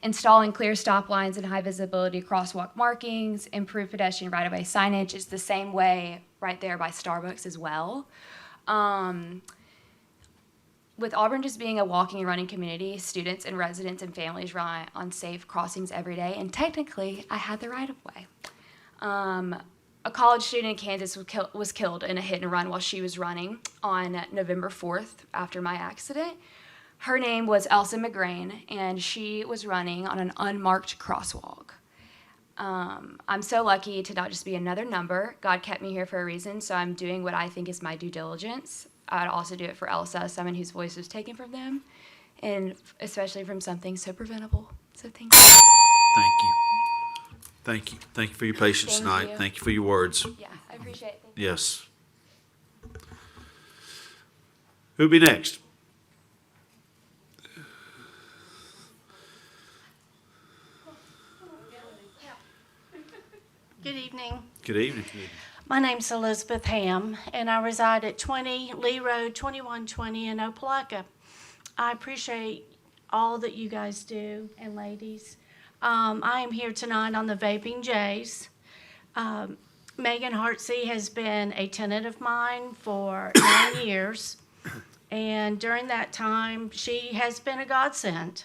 Installing clear stop lines and high visibility crosswalk markings, improve pedestrian right-of-way signage is the same way right there by Starbucks as well. With Auburn just being a walking and running community, students and residents and families rely on safe crossings every day, and technically, I had the right-of-way. A college student in Kansas was killed in a hit and run while she was running on November 4th after my accident. Her name was Elsa McGrain, and she was running on an unmarked crosswalk. I'm so lucky to not just be another number. God kept me here for a reason, so I'm doing what I think is my due diligence. I'd also do it for Elsa, someone whose voice was taken from them, and especially from something so preventable. So thank you. Thank you. Thank you. Thank you for your patience Thank tonight. you. Thank you for your words. Yeah, I appreciate it. Thank you. Yes. Who'll be next? Good evening. Good evening. My name's Elizabeth Ham, and I reside at 20 Lee Road, 2120 in Opelika. I appreciate all that you guys do, and ladies. I am here tonight on the Vaping Jays. Megan Hartsey has been a tenant of mine for 9 years, and during that time, she has been a godsend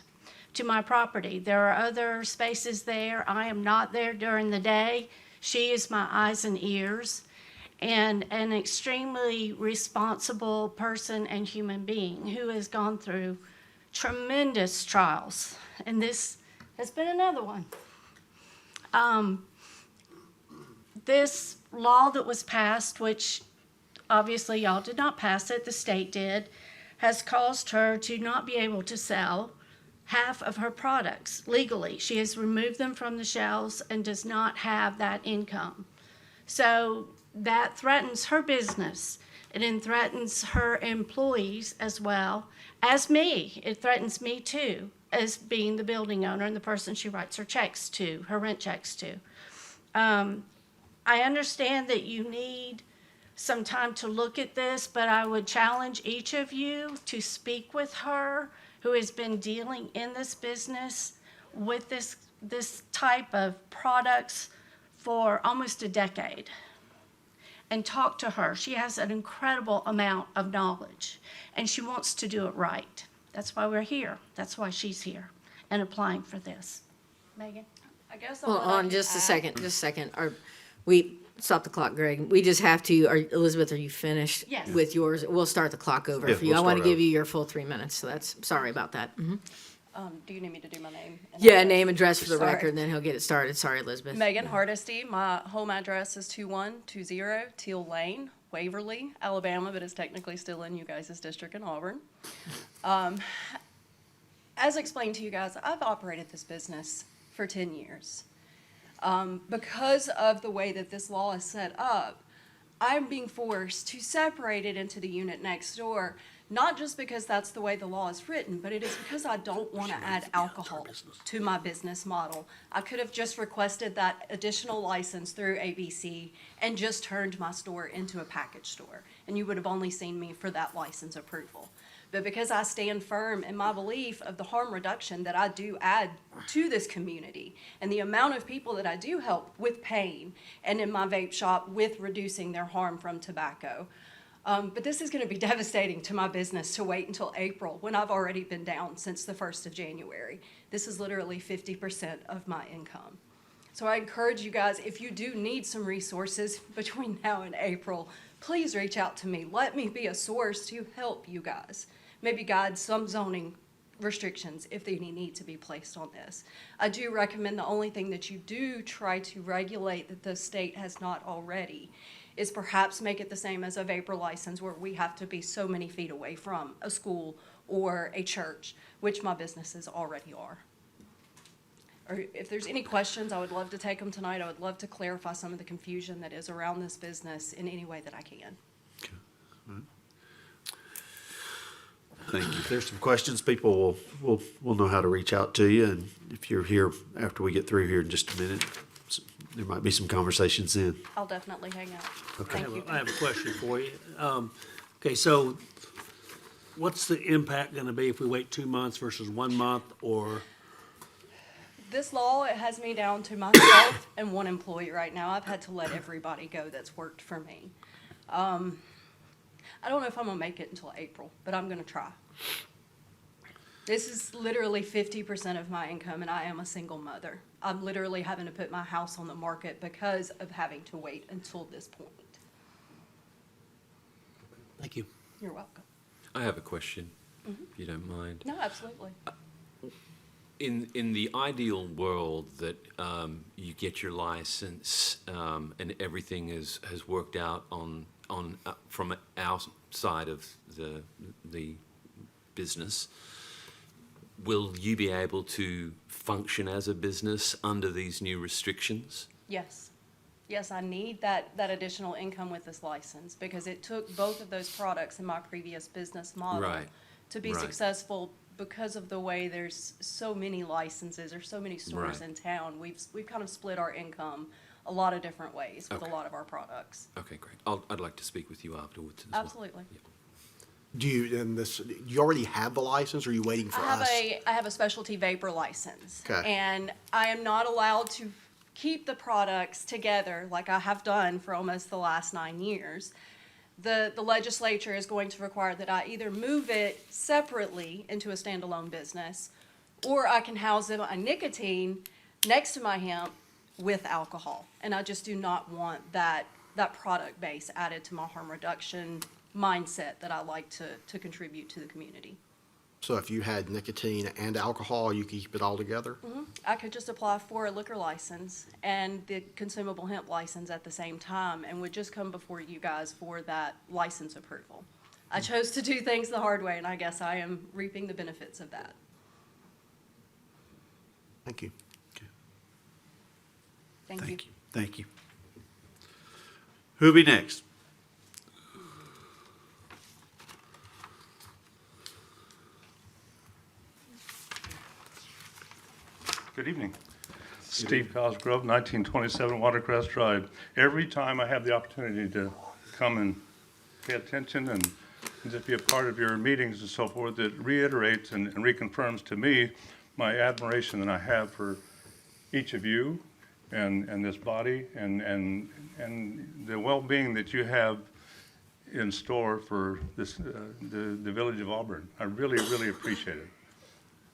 to my property. There are other spaces there. I am not there during the day. She is my eyes and ears, and an extremely responsible person and human being who has gone through tremendous trials, and this has been another one. This law that was passed, which obviously y'all did not pass it, the state did, has caused her to not be able to sell half of her products legally. She has removed them from the shelves and does not have that income. So that threatens her business. It then threatens her employees as well as me. It threatens me too as being the building owner and the person she writes her checks to, her rent checks to. I understand that you need some time to look at this, but I would challenge each of you to speak with her, who has been dealing in this business with this type of products for almost a decade, and talk to her. She has an incredible amount of knowledge, and she wants to do it right. That's why we're here. That's why she's here and applying for this. Megan? I guess Hold on just a second. We stop the clock, Greg. We just have to, Elizabeth, are you finished? Yes. With yours? We'll start the clock over Yeah, for you. we'll I want to start give you your full 3 minutes, so sorry about that. Mhm. Do you need me to do my name? Yeah, name, address for the Sorry. record, and then he'll get it started. Sorry, Elizabeth. Megan Hardesty. My home address is 2120 Teal Lane, Waverly, Alabama, but it's technically still in you guys' district in Auburn. As explained to you guys, I've operated this business for 10 years. Because of the way that this law is set up, I'm being forced to separate it into the unit next door, not just because that's the way the law is written, but it is because I don't want to add alcohol to my business model. I could have just requested that additional license through ABC and just turned my store into a package store, and you would have only seen me for that license approval. But because I stand firm in my belief of the harm reduction that I do add to this community and the amount of people that I do help with pain and in my vape shop with reducing their harm from tobacco. But this is going to be devastating to my business to wait until April when I've already been down since the 1st of January. This is literally 50% of my income. So I encourage you guys, if you do need some resources between now and April, please reach out to me. Let me be a source to help you guys. Maybe guide some zoning restrictions if any need to be placed on this. I do recommend the only thing that you do try to regulate that the state has not already is perhaps make it the same as a vapor license where we have to be so many feet away from a school or a church, which my businesses already are. Or if there's any questions, I would love to take them tonight. I would love to clarify some of the confusion that is around this business in any way that I can. Thank you. If there's some questions, people will know how to reach out to you, and if you're here after we get through here in just a minute, there might be some conversations then. I'll definitely hang out. Okay. Thank you. I have a question for you. Okay, so what's the impact gonna be if we wait 2 months versus 1 month, or? This law, it has me down to myself and one employee right now. I've had to let everybody go that's worked for me. I don't know if I'm gonna make it until April, but I'm gonna try. This is literally 50% of my income, and I am a single mother. I'm literally having to put my house on the market because of having to wait until this point. Thank you. You're welcome. I have a question, if you don't mind. No, absolutely. In the ideal world that you get your license and everything has worked out on from our side of the business, will you be able to function as a business under these new restrictions? Yes. Yes, I need that additional income with this license because it took both of those products in my previous business model Right. to be Right. successful because of the way there's so many licenses or so many stores Right. in town. We've kind of split our income a lot of different ways with Okay. a lot of our products. Okay, great. I'd like to speak with you afterwards as well. Absolutely. Do you already have the license, or are you waiting for us? I have a specialty vapor license. Okay. And I am not allowed to keep the products together like I have done for almost the last 9 years. The legislature is going to require that I either move it separately into a standalone business, or I can house them on nicotine next to my hemp with alcohol. And I just do not want that product base added to my harm reduction mindset that I like to contribute to the community. So if you had nicotine and alcohol, you could keep it all together? I could just apply for a liquor license and the consumable hemp license at the same time and would just come before you guys for that license approval. I chose to do things the hard way, and I guess I am reaping the benefits of that. Thank you. Thank you. Thank you. Who'll be next? Good evening. Steve Cosgrove, 1927 Watercress Drive. Every time I have the opportunity to come and pay attention and just be a part of your meetings and so forth, it reiterates and reconfirms to me my admiration that I have for each of you and this body and the well-being that you have in store for this the village of Auburn. I really, really appreciate it.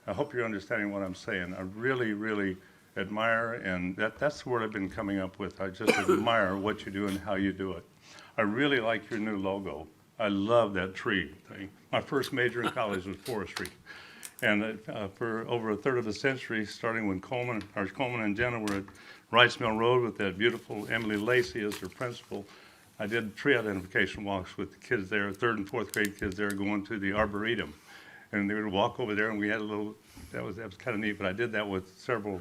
I hope you're understanding what I'm saying. I really, really admire, and that's the word I've been coming up with. I just admire what you do and how you do it. I really like your new logo. I love that tree thing. My first major in college was forestry. And for over a third of a century, starting when Coleman and Jenna were at Rice Mill Road with that beautiful Emily Lacey as their principal, I did tree identification walks with the kids there, 3rd and 4th grade kids there going to the Arboretum. And they would walk over there and we had a little, that was kind of neat, but I did that with several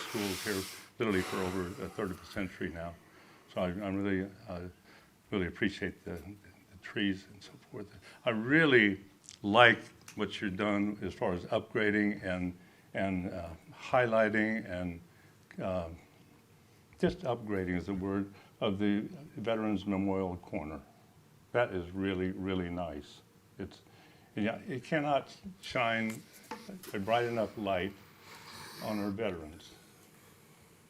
schools here, literally for over a third of a century now. So I really, really appreciate the trees and so forth. I really like what you've done as far as upgrading and highlighting and just upgrading is the word of the Veterans Memorial Corner. That is really, really nice. It cannot shine a bright enough light on our veterans,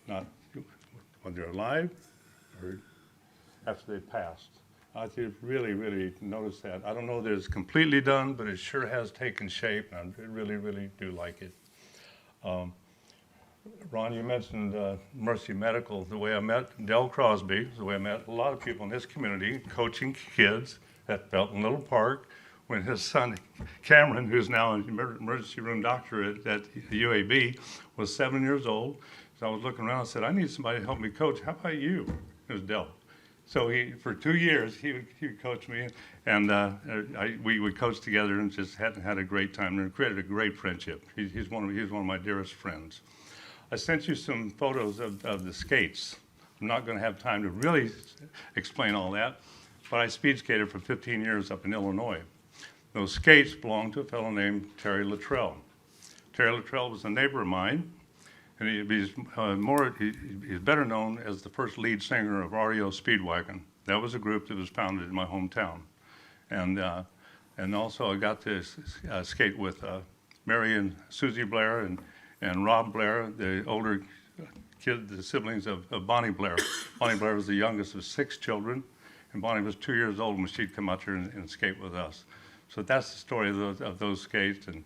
not when they're alive or after they've passed. I think really, really notice that. I don't know that it's completely done, but it sure has taken shape, and I really, really do like it. Ron, you mentioned Mercy Medical. The way I met Del Crosby, the way I met a lot of people in this community, coaching kids at Felton Little Park, when his son, Cameron, who's now an emergency room doctor at UAB, was 7 years old. So I was looking around and said, I need somebody to help me coach. How about you? It was Del. So for 2 years, he would coach me, and we would coach together and just had a great time and created a great friendship. He's one of my dearest friends. I sent you some photos of the skates. I'm not going to have time to really explain all that, but I speed skated for 15 years up in Illinois. Those skates belonged to a fellow named Terry Luttrell. Terry Luttrell was a neighbor of mine, and he's better known as the first lead singer of REO Speedwagon. That was a group that was founded in my hometown. And also I got to skate with Mary and Susie Blair and Rob Blair, the older kid, the siblings of Bonnie Blair. Bonnie Blair was the youngest of 6 children, and Bonnie was 2 years old when she'd come out here and skate with us. So that's the story of those skates, and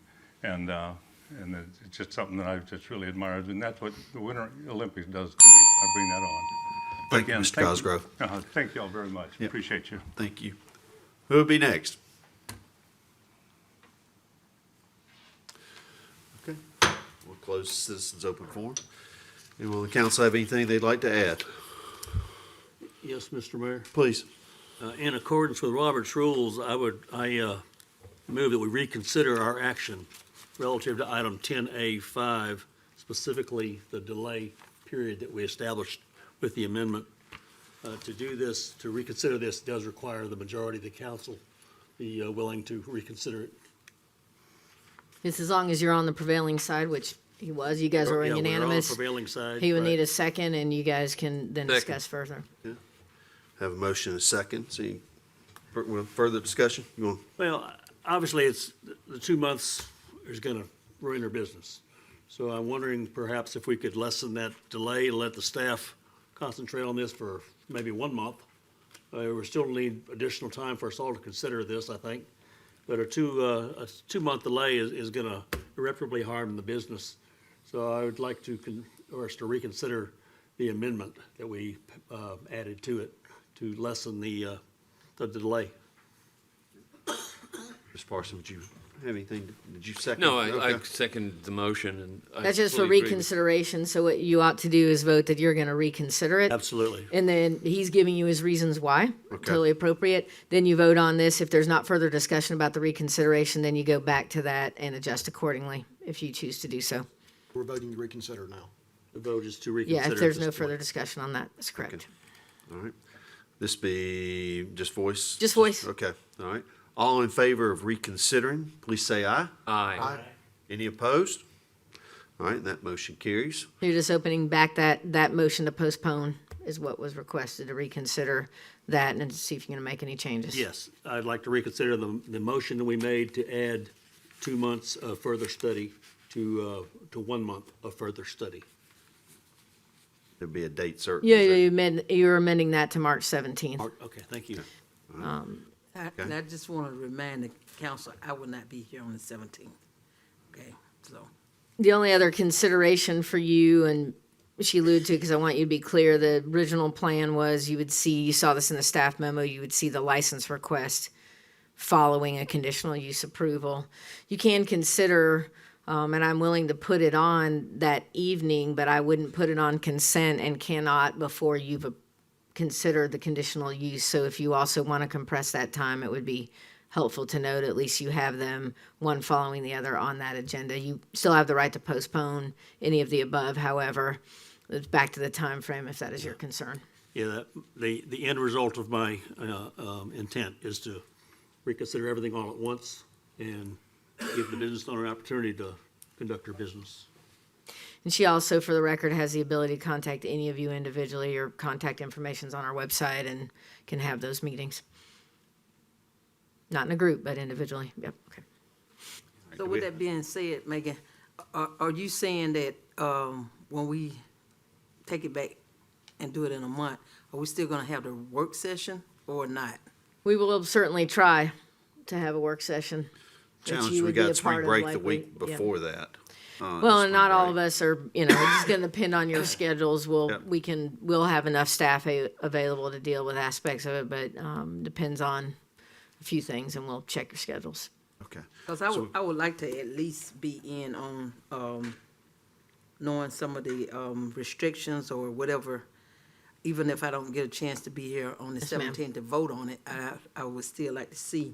it's just something that I've just really admired, and that's what the Winter Olympics does to me. I bring that on. Thank you, Mr. Cosgrove. Thank you all very much. Yep. Appreciate you. Thank you. Who will be next? Okay, we'll close citizens' open forum. Anyone on the council have anything they'd like to add? Yes, Mr. Mayor. Please. In accordance with Robert's rules, I move that we reconsider our action relative to item 10A5, specifically the delay period that we established with the amendment. To do this, to reconsider this, does require the majority of the council be willing to reconsider it. Just as long as you're on the prevailing side, which he was, you guys were Yeah, we're on the unanimous. prevailing side, He would right. need a second, and you guys can then discuss further. Yeah. Have a motion and a second. See, further discussion? You want? Well, obviously, it's, the 2 months is gonna ruin their business. So I'm wondering perhaps if we could lessen that delay and let the staff concentrate on this for maybe 1 month. We still need additional time for us all to consider this, I think. But a 2-month delay is gonna irreparably harm the business. So I would like to, us to reconsider the amendment that we added to it to lessen the delay. Ms. Parson, would you have anything? Did you second? No, I Okay. second the motion, and I That's just for fully agree with- reconsideration, so what you ought to do is vote that you're gonna reconsider it. Absolutely. And then he's giving you his reasons why, Okay. totally appropriate. Then you vote on this. If there's not further discussion about the reconsideration, then you go back to that and adjust accordingly, if you choose to do so. We're voting to reconsider now. The vote is to reconsider. Yeah, if there's at no this further point. discussion on that, that's correct. All right. This be just voice? Just voice. Okay, all right. All in favor of reconsidering, please say aye. Aye. Any opposed? All right, that motion carries. You're just opening back that motion to postpone is what was requested, to reconsider that and to see if you're going to make any changes. Yes, I'd like to reconsider the motion that we made to add 2 months of further study to 1 month of further study. There'd be a date certain. Yeah, you're amending that to March 17th. Okay, thank you. And I just want to remind the council, I will not be here on the 17th. Okay, so. The only other consideration for you, and she alluded to, because I want you to be clear, the original plan was you saw this in the staff memo, you would see the license request following a conditional use approval. You can consider, and I'm willing to put it on that evening, but I wouldn't put it on consent and cannot before you've considered the conditional use. So if you also want to compress that time, it would be helpful to note at least you have them one following the other on that agenda. You still have the right to postpone any of the above, however, it's back to the time frame if that is your concern. Yeah, the end result of my intent is to reconsider everything all at once and give the business owner an opportunity to conduct their business. And she also, for the record, has the ability to contact any of you individually. Your contact information's on our website and can have those meetings. Not in a group, but individually. Yep, okay. So with that being said, Megan, are you saying that when we take it back and do it in a month, are we still gonna have the work session or not? We will certainly try to have a work session. that Challenge, you we would be a got spring part of break the likely. week Yep. before that. Well, and not all of us are, it's just gonna depend on your schedules. Yep. We'll have enough staff available to deal with aspects of it, but depends on a few things, and we'll check your schedules. Okay. Because I would like to at least be in on knowing some of the restrictions or whatever. Even if I don't get a chance to be here on the Yes, ma'am. 17th to vote on it, I would still like to see,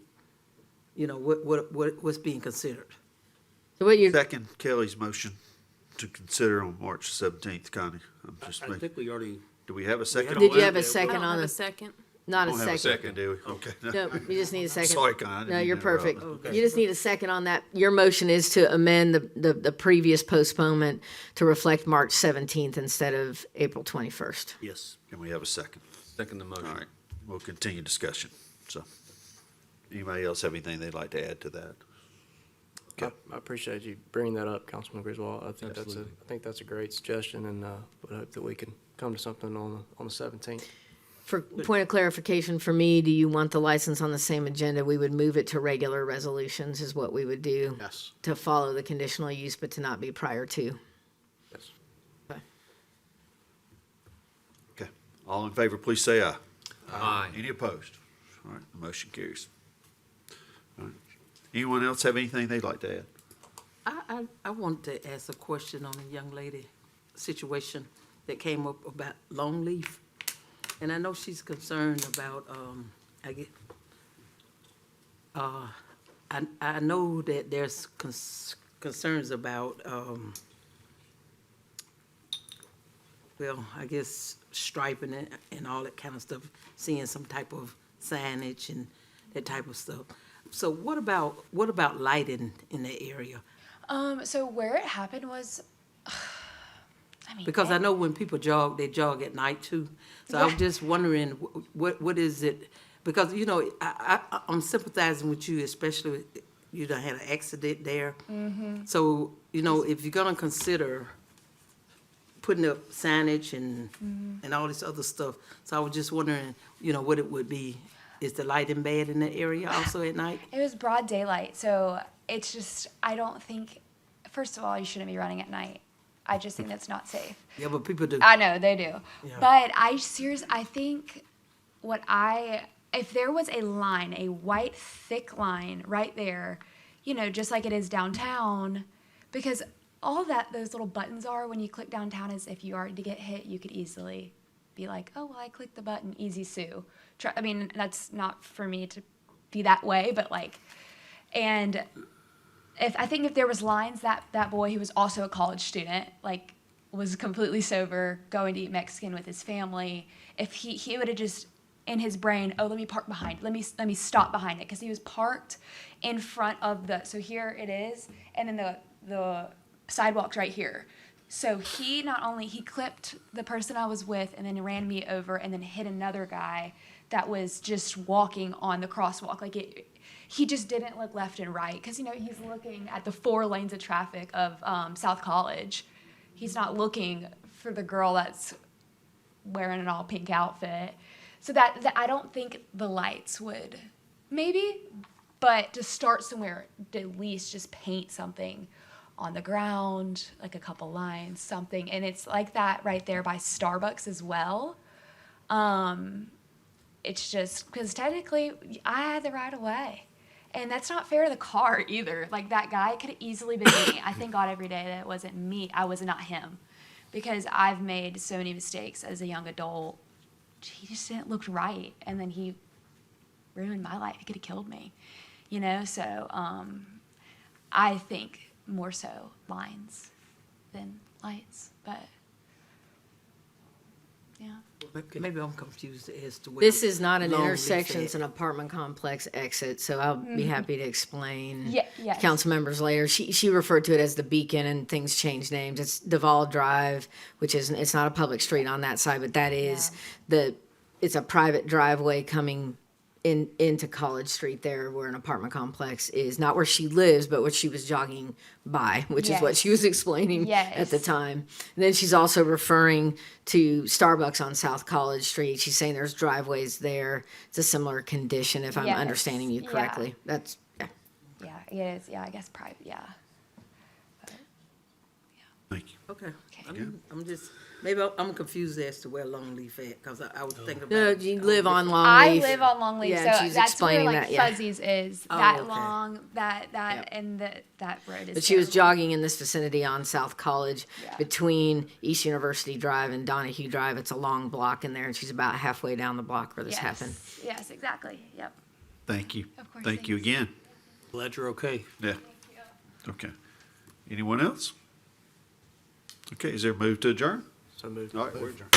what's being considered. So what you Second Kelly's motion to consider on March 17th, Connie. I'm just I making, think we already, do we have a second? Did on you that? have a I second don't on have the? a second. Not Don't a have a second. second, do we? Okay. No, you just need a second. Sorry, Connie. I didn't No, mean you're to interrupt. perfect. You just need a second on that. Your motion is to amend the previous postponement to reflect March 17th instead of April 21st. yes. Can we have a second? Second the motion. All right, we'll continue discussion. So, anybody else have anything they'd like to add to that? I appreciate you bringing that up, Councilman Griswold. I think Absolutely. that's a great suggestion, and would hope that we can come to something on the 17th. For point of clarification for me, do you want the license on the same agenda? We would move it to regular resolutions is what we would do. Yes. To follow the conditional use, but to not be prior to. Yes. Okay, all in favor, please say aye. Aye. Any opposed? All right, the motion carries. All right. Anyone else have anything they'd like to add? I wanted to ask a question on a young lady situation that came up about long leaf. And I know she's concerned about, I know that there's concerns about, I guess striping it and all that kind of stuff, seeing some type of signage and that type of stuff. So what about lighting in that area? So where it happened was, Because I know when people jog, they jog at night too. So I was just wondering, what is it? Because, I'm sympathizing with you, especially you done had an accident there. Mm-hmm. So, if you're gonna consider putting up signage and all this other stuff, so I was just wondering, what it would be. Is the lighting bad in that area also at night? It was broad daylight, so it's just, I don't think, first of all, you shouldn't be running at night. I just think that's not safe. Yeah, but people do. I know, they do. Yeah. But I think if there was a line, a white, thick line right there, just like it is downtown, because all that those little buttons are when you click downtown is if you are to get hit, you could easily be like, oh, well, I clicked the button, easy sue. I mean, that's not for me to be that way, but and I think if there was lines, that boy who was also a college student, was completely sober, going to eat Mexican with his family, if he would have just in his brain, oh, let me park behind, let me stop behind it, because he was parked in front of so here it is, and then the sidewalked right here. So he not only, he clipped the person I was with and then ran me over and then hit another guy that was just walking on the crosswalk. Like he just didn't look left and right because, you know, he's looking at the 4 lanes of traffic of South College. He's not looking for the girl that's wearing an all pink outfit. So that I don't think the lights would, maybe, but to start somewhere, to at least just paint something on the ground, like a couple lines, something. And it's like that right there by Starbucks as well. It's just, because technically I had the right of way. And that's not fair to the car either. Like that guy could have easily been me. I thank God every day that it wasn't me. I was not him. Because I've made so many mistakes as a young adult. He just didn't look right. And then he ruined my life. He could have killed me. You know, so I think more so lines than lights, but yeah. Maybe I'm confused as to where. This is not an Longleaf intersection, at. it's an apartment complex exit, so I'll be happy to explain Yeah, yes. to council members later. She referred to it as the Beacon and things changed names. It's Duval Drive, which is, it's not a public street on that side, but that is it's a private driveway coming into College Street there where an apartment complex is, not where she lives, but what she was jogging by, which is what she was explaining at the time. And then she's also referring to Starbucks on South College Street. She's saying there's driveways there. It's a similar condition, if I'm understanding you correctly. That's, Yeah, it is. Yeah, I guess private, yeah. Thank you. Okay. I'm just, maybe I'm confused as to where Longleaf at, because I was thinking about. no, you live on I Longleaf. live on Longleaf, Yeah, so she's that's where explaining like that, yeah. Fuzzies is. Oh, That okay. long, and that road is. But she was terrible. jogging in this vicinity on South College between East University Drive and Donahue Drive. It's a long block in there, and she's about halfway down the block where this happened. Yes, exactly. Yep. Thank you. Of course, Thank you thanks. again. Glad you're okay. Yeah. Okay. Anyone else? Okay, is there a move to adjourn? So moved. All right, we're adjourned.